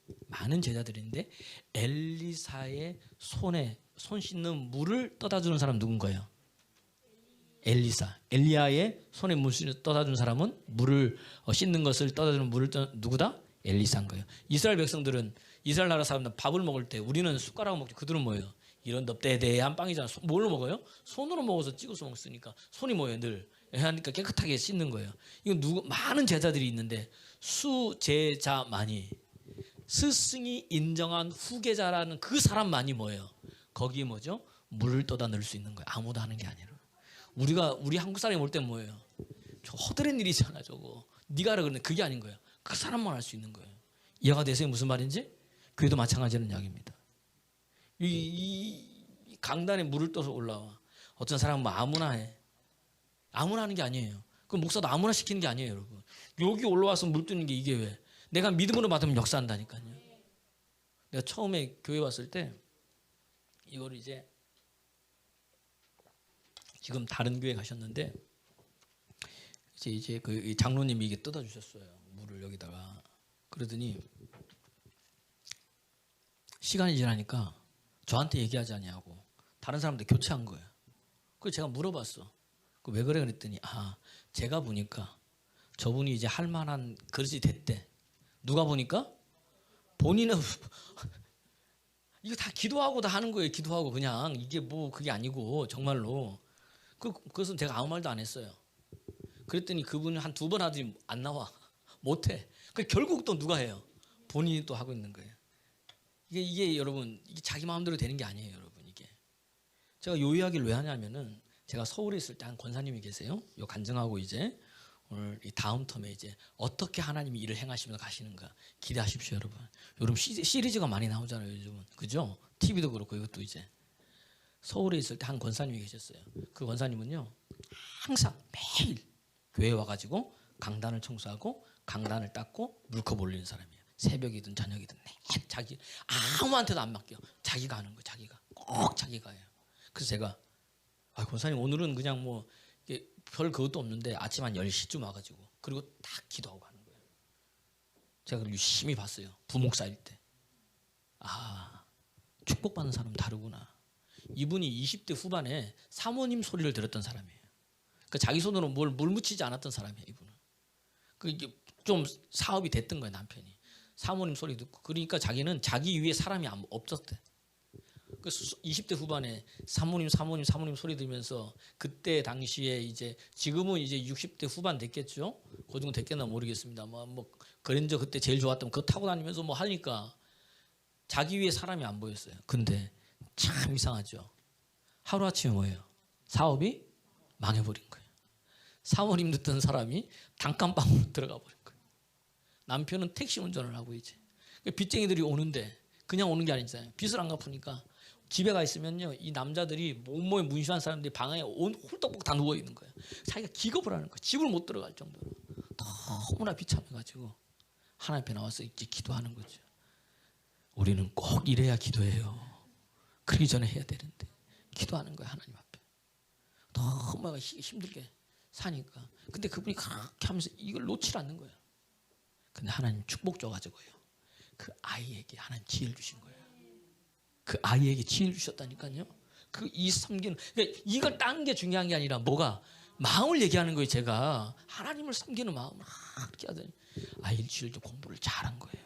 엘리사의 손 씻는 물을 떠다 주는 사람 누군 거예요? 엘리사. 엘리야의 손에 물을 떠다 주는 사람은 물을 씻는 것을 떠다 주는 물을 누구다? 엘리사인 거예요. 이스라엘 백성들은, 이스라엘 나라 사람들은 밥을 먹을 때 우리는 숟가락으로 먹지, 그들은 뭐예요? 이런 넙대대한 빵이잖아. 뭘로 먹어요? 손으로 먹어서 찍어서 먹으니까 손이 뭐예요? 늘 하니까 깨끗하게 씻는 거예요. 이건 많은 제자들이 있는데 수제자만이, 스승이 인정한 후계자라는 그 사람만이 뭐예요? 거기에 뭐죠? 물을 떠다 넣을 수 있는 거예요. 아무도 하는 게 아니라. 우리 한국 사람이 볼 때 뭐예요? 저 허드렛 일이잖아 저거. 네가 하라 그러는데 그게 아닌 거예요. 그 사람만 할 수 있는 거예요. 이해가 되세요? 무슨 말인지? 교회도 마찬가지라는 이야기입니다. 이 강단에 물을 떠서 올라와. 어떤 사람은 뭐 아무나 해. 아무나 하는 게 아니에요. 그 목사도 아무나 시키는 게 아니에요, 여러분. 여기 올라와서 물 뜨는 게 이게 왜? 내가 믿음으로 받으면 역사한다니까요. 내가 처음에 교회 왔을 때 이걸 이제 지금 다른 교회 가셨는데 이제 그 장로님이 이게 뜯어 주셨어요. 물을 여기다가. 그러더니 시간이 지나니까 저한테 얘기하지 아니하고 다른 사람들 교체한 거예요. 그래서 제가 물어봤어. 왜 그래 그랬더니 제가 보니까 저분이 이제 할 만한 그릇이 됐대. 누가 보니까? 본인은 이거 다 기도하고 다 하는 거예요. 기도하고 그냥 이게 뭐 그게 아니고 정말로. 그것은 제가 아무 말도 안 했어요. 그랬더니 그분은 한 2번 하더니 안 나와. 못해. 결국 또 누가 해요? 본인이 또 하고 있는 거예요. 이게 여러분 이게 자기 마음대로 되는 게 아니에요, 여러분. 이게 제가 요 이야기를 왜 하냐면은 제가 서울에 있을 때 한 권사님이 계세요. 요 간증하고 이제 오늘 이 다음 텀에 이제 어떻게 하나님이 일을 행하시면서 가시는가 기대하십시오, 여러분. 여러분 시리즈가 많이 나오잖아요, 요즘은. 그죠? TV도 그렇고 이것도 이제 서울에 있을 때 한 권사님이 계셨어요. 그 권사님은요 항상 매일 교회 와가지고 강단을 청소하고 강단을 닦고 물컵 올리는 사람이에요. 새벽이든 저녁이든 자기 아무한테도 안 맡겨. 자기가 하는 거예요. 자기가 꼭 자기가 해요. 그래서 제가 권사님 오늘은 그냥 뭐 별 그것도 없는데 아침 한 10시쯤 와가지고 그리고 딱 기도하고 가는 거예요. 제가 그걸 유심히 봤어요. 부목사일 때. 축복받는 사람은 다르구나. 이분이 20대 후반에 사모님 소리를 들었던 사람이에요. 그러니까 자기 손으로 물 묻히지 않았던 사람이에요. 이분은. 이게 좀 사업이 됐던 거예요. 남편이. 사모님 소리 듣고. 그러니까 자기는 자기 위에 사람이 없었대. 그래서 20대 후반에 사모님 소리 들으면서 그때 당시에 이제 지금은 이제 60대 후반 됐겠죠. 그 정도 됐겠나 모르겠습니다. 뭐 그랜저 그때 제일 좋았던 그거 타고 다니면서 뭐 하니까 자기 위에 사람이 안 보였어요. 근데 참 이상하죠. 하루아침에 뭐예요? 사업이 망해버린 거예요. 사모님 듣던 사람이 단칸방으로 들어가 버린 거예요. 남편은 택시 운전을 하고 이제 빚쟁이들이 오는데 그냥 오는 게 아니잖아요. 빚을 안 갚으니까 집에 가 있으면요 이 남자들이 몸에 문신한 사람들이 방에 홀떡볶 다 누워 있는 거예요. 자기가 기겁을 하는 거예요. 집을 못 들어갈 정도로 너무나 비참해가지고 하나님 앞에 나와서 이제 기도하는 거죠. 우리는 꼭 이래야 기도해요. 그러기 전에 해야 되는데 기도하는 거예요. 하나님 앞에 너무 힘들게 사니까. 근데 그분이 그렇게 하면서 이걸 놓지 않는 거예요. 근데 하나님 축복 줘가지고요 그 아이에게 하나님 지혜를 주신 거예요. 그 아이에게 지혜를 주셨다니까요. 이 섬기는 그러니까 이걸 딴 게 중요한 게 아니라 뭐가 마음을 얘기하는 거예요. 제가 하나님을 섬기는 마음을 그렇게 하더니 일주일 좀 공부를 잘한 거예요.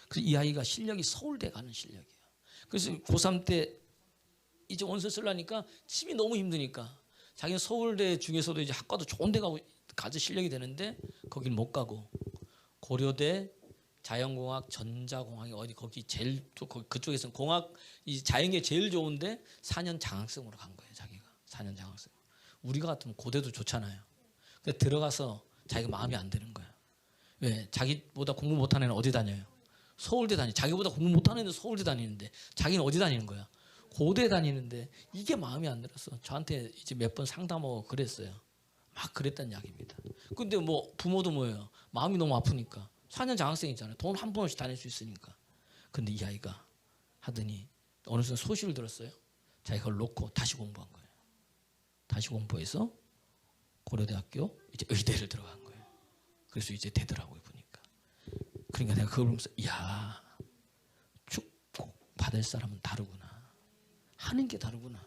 그래서 이 아이가 실력이 서울대 가는 실력이에요. 그래서 고3 때 이제 원서 쓰려니까 집이 너무 힘드니까 자기는 서울대 중에서도 이제 학과도 좋은 데 가서 실력이 되는데 거길 못 가고 고려대 자연공학, 전자공학이 어디 거기 제일 그쪽에서는 공학 이 자연계 제일 좋은데 4년 장학생으로 간 거예요. 자기가 4년 장학생. 우리가 같으면 고대도 좋잖아요. 근데 들어가서 자기가 마음이 안 드는 거야. 왜? 자기보다 공부 못하는 애는 어디 다녀요? 서울대 다니. 자기보다 공부 못하는 애는 서울대 다니는데 자기는 어디 다니는 거야? 고대 다니는데 이게 마음이 안 들어서 저한테 이제 몇 번 상담하고 그랬어요. 막 그랬단 이야기입니다. 근데 뭐 부모도 뭐예요? 마음이 너무 아프니까 4년 장학생이잖아요. 돈 한 번 없이 다닐 수 있으니까. 근데 이 아이가 하더니 어느 순간 소식을 들었어요. 자기가 그걸 놓고 다시 공부한 거예요. 다시 공부해서 고려대학교 이제 의대를 들어간 거예요. 그래서 이제 되더라고요 보니까. 그러니까 내가 그걸 보면서 이야 축복 받을 사람은 다르구나. 하는 게 다르구나.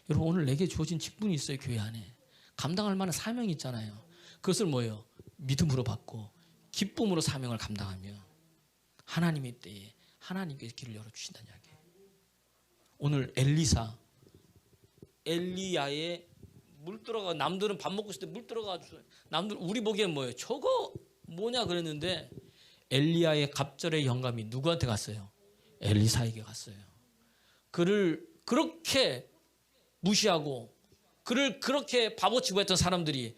여러분 오늘 내게 주어진 직분이 있어요. 교회 안에. 감당할 만한 사명이 있잖아요. 그것을 뭐예요? 믿음으로 받고 기쁨으로 사명을 감당하면 하나님의 때에 하나님께서 길을 열어주신다는 이야기예요. 오늘 엘리야의 물 들어가 남들은 밥 먹고 있을 때 물 들어가지고 남들 우리 보기엔 뭐예요? 저거 뭐냐 그랬는데 엘리야의 갑절의 영감이 누구한테 갔어요? 엘리사에게 갔어요. 그를 그렇게 무시하고 그를 그렇게 바보치고 했던 사람들이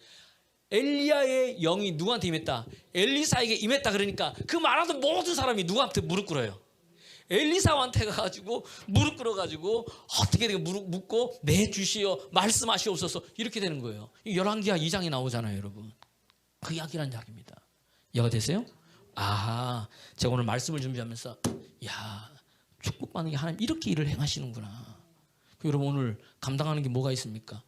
엘리야의 영이 누구한테 임했다? 엘리사에게 임했다. 그러니까 그 말하던 모든 사람이 누구한테 무릎 꿇어요? 엘리사한테 가가지고 무릎 꿇어가지고 어떻게 되게 무릎 묻고 내 주시어 말씀하시옵소서 이렇게 되는 거예요. 열왕기하 2장에 나오잖아요, 여러분. 그 이야기란 이야기입니다. 이해가 되세요? 제가 오늘 말씀을 준비하면서 야 축복받는 게 하나님 이렇게 일을 행하시는구나. 여러분 오늘 감당하는 게 뭐가 있습니까?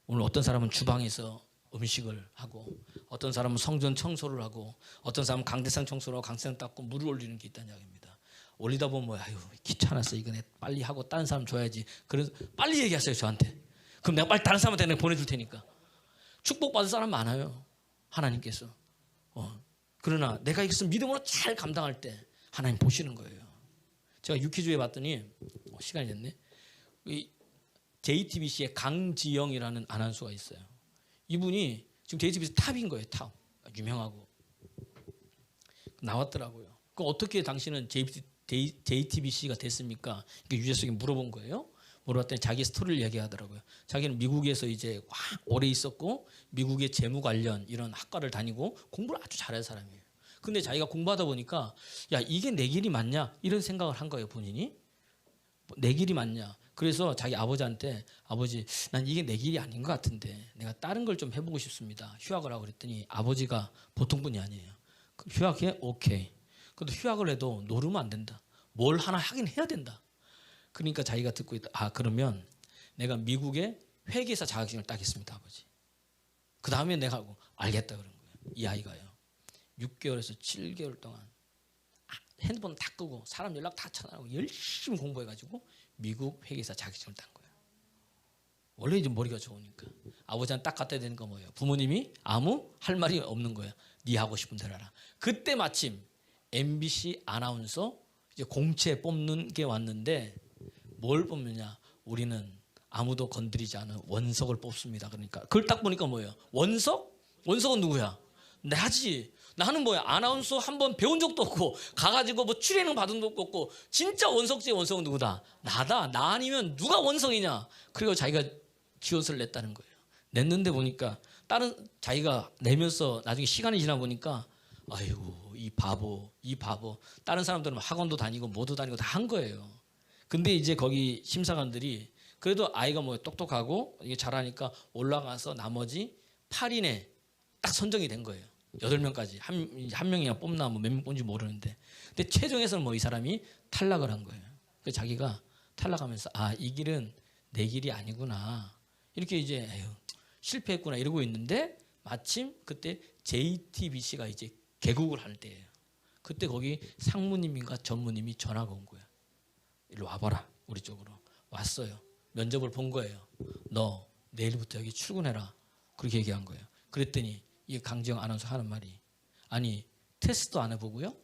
오늘 어떤 사람은 주방에서 음식을 하고, 어떤 사람은 성전 청소를 하고, 어떤 사람은 강대상 청소를 하고 강대상 닦고 물을 올리는 게 있다는 이야기입니다. 올리다 보면 뭐 아유 귀찮았어 이거 내 빨리 하고 다른 사람 줘야지. 그래서 빨리 얘기하세요 저한테. 그럼 내가 빨리 다른 사람한테 내가 보내줄 테니까. 축복받을 사람 많아요 하나님께서. 그러나 내가 이것을 믿음으로 잘 감당할 때 하나님 보시는 거예요. 제가 유퀴즈에 봤더니 시간이 됐네. 이 JTBC의 강지영이라는 아나운서가 있어요. 이분이 지금 JTBC 탑인 거예요. 탑. 유명하고. 나왔더라고요. 그 어떻게 당신은 JTBC가 됐습니까? 유재석이 물어본 거예요. 물어봤더니 자기 스토리를 얘기하더라고요. 자기는 미국에서 이제 오래 있었고 미국의 재무 관련 이런 학과를 다니고 공부를 아주 잘하는 사람이에요. 근데 자기가 공부하다 보니까 야 이게 내 길이 맞냐 이런 생각을 한 거예요. 본인이 내 길이 맞냐. 그래서 자기 아버지한테 아버지 난 이게 내 길이 아닌 것 같은데 내가 다른 걸 좀 해보고 싶습니다. 휴학을 하고 그랬더니 아버지가 보통 분이 아니에요. 휴학해? 오케이. 근데 휴학을 해도 노르면 안 된다. 뭘 하나 하긴 해야 된다. 그러니까 자기가 듣고 있다. 아 그러면 내가 미국의 회계사 자격증을 따겠습니다 아버지. 그 다음에 내가 하고 알겠다 그런 거예요. 이 아이가요. 6개월에서 7개월 동안 핸드폰 다 끄고 사람 연락 다 차단하고 열심히 공부해가지고 미국 회계사 자격증을 딴 거예요. 원래 이제 머리가 좋으니까. 아버지한테 딱 갖다 대는 거 뭐예요? 부모님이 아무 할 말이 없는 거예요. 네 하고 싶은 대로 하라. 그때 마침 MBC 아나운서 이제 공채 뽑는 게 왔는데 뭘 뽑느냐? 우리는 아무도 건드리지 않은 원석을 뽑습니다. 그러니까 그걸 딱 보니까 뭐예요? 원석? 원석은 누구야? 나지. 나는 뭐야? 아나운서 한번 배운 적도 없고 가가지고 뭐 출연을 받은 적도 없고 진짜 원석지의 원석은 누구다? 나다. 나 아니면 누가 원석이냐? 그리고 자기가 지원서를 냈다는 거예요. 냈는데 보니까 다른 자기가 내면서 나중에 시간이 지나 보니까 아이고 이 바보 다른 사람들은 학원도 다니고 뭐도 다니고 다 한 거예요. 근데 이제 거기 심사관들이 그래도 아이가 뭐 똑똑하고 이게 잘하니까 올라가서 나머지 8인에 딱 선정이 된 거예요. 8명까지 한 명이나 뽑나 뭐 몇 명 뽑는지 모르는데 근데 최종에서는 뭐 이 사람이 탈락을 한 거예요. 그래서 자기가 탈락하면서 아 이 길은 내 길이 아니구나 이렇게 이제 에휴, 실패했구나 이러고 있는데 마침 그때 JTBC가 이제 개국을 할 때예요. 그때 거기 상무님인가 전무님이 전화가 온 거예요. 일로 와봐라 우리 쪽으로. 왔어요. 면접을 본 거예요. 너 내일부터 여기 출근해라 그렇게 얘기한 거예요. 그랬더니 이 강지영 아나운서 하는 말이 아니 테스트도 안 해보고요.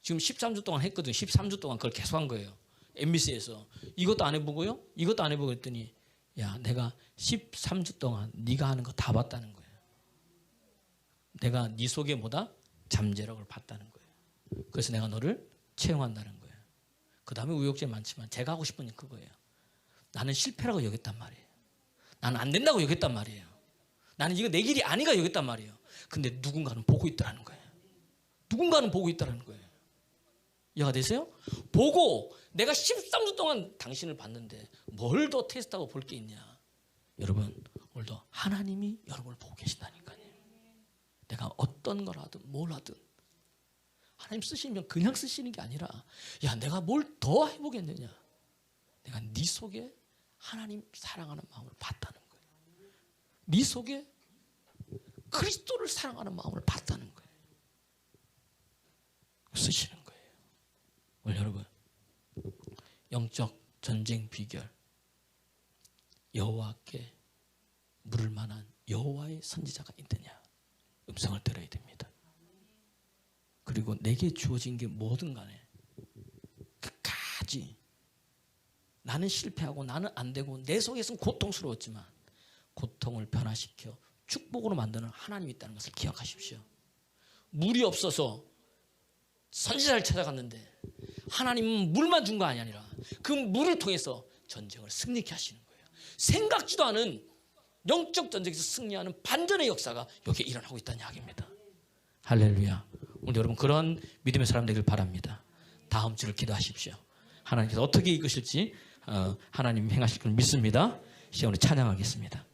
지금 13주 동안 했거든요. 13주 동안 그걸 계속 한 거예요. MBC에서 이것도 안 해보고요. 이것도 안 해보고 했더니 야 내가 13주 동안 네가 하는 거 다 봤다는 거예요. 내가 네 속에 뭐다? 잠재력을 봤다는 거예요. 그래서 내가 너를 채용한다는 거예요. 그 다음에 우욕제 많지만 제가 하고 싶은 게 그거예요. 나는 실패라고 여겼단 말이에요. 나는 안 된다고 여겼단 말이에요. 나는 이거 내 길이 아니가 여겼단 말이에요. 근데 누군가는 보고 있다는 거예요. 누군가는 보고 있다는 거예요. 이해가 되세요? 보고 내가 13주 동안 당신을 봤는데 뭘 더 테스트하고 볼 게 있냐. 여러분 오늘도 하나님이 여러분을 보고 계신다니까요. 내가 어떤 걸 하든 뭘 하든 하나님 쓰시면 그냥 쓰시는 게 아니라 야 내가 뭘 더 해보겠느냐. 내가 네 속에 하나님 사랑하는 마음을 봤다는 거예요. 네 속에 그리스도를 사랑하는 마음을 봤다는 거예요. 쓰시는 거예요. 오늘 여러분 영적 전쟁 비결 여호와께 물을 만한 여호와의 선지자가 있느냐 음성을 들어야 됩니다. 그리고 내게 주어진 게 뭐든 간에 끝까지 나는 실패하고 나는 안 되고 내 속에서는 고통스러웠지만 고통을 변화시켜 축복으로 만드는 하나님이 있다는 것을 기억하십시오. 물이 없어서 선지자를 찾아갔는데 하나님은 물만 준 거 아니라 그 물을 통해서 전쟁을 승리케 하시는 거예요. 생각지도 않은 영적 전쟁에서 승리하는 반전의 역사가 여기에 일어나고 있다는 이야기입니다. 할렐루야. 오늘 여러분 그런 믿음의 사람 되길 바랍니다. 다음 주를 기도하십시오. 하나님께서 어떻게 이끄실지 하나님 행하실 걸 믿습니다. 시간으로 찬양하겠습니다.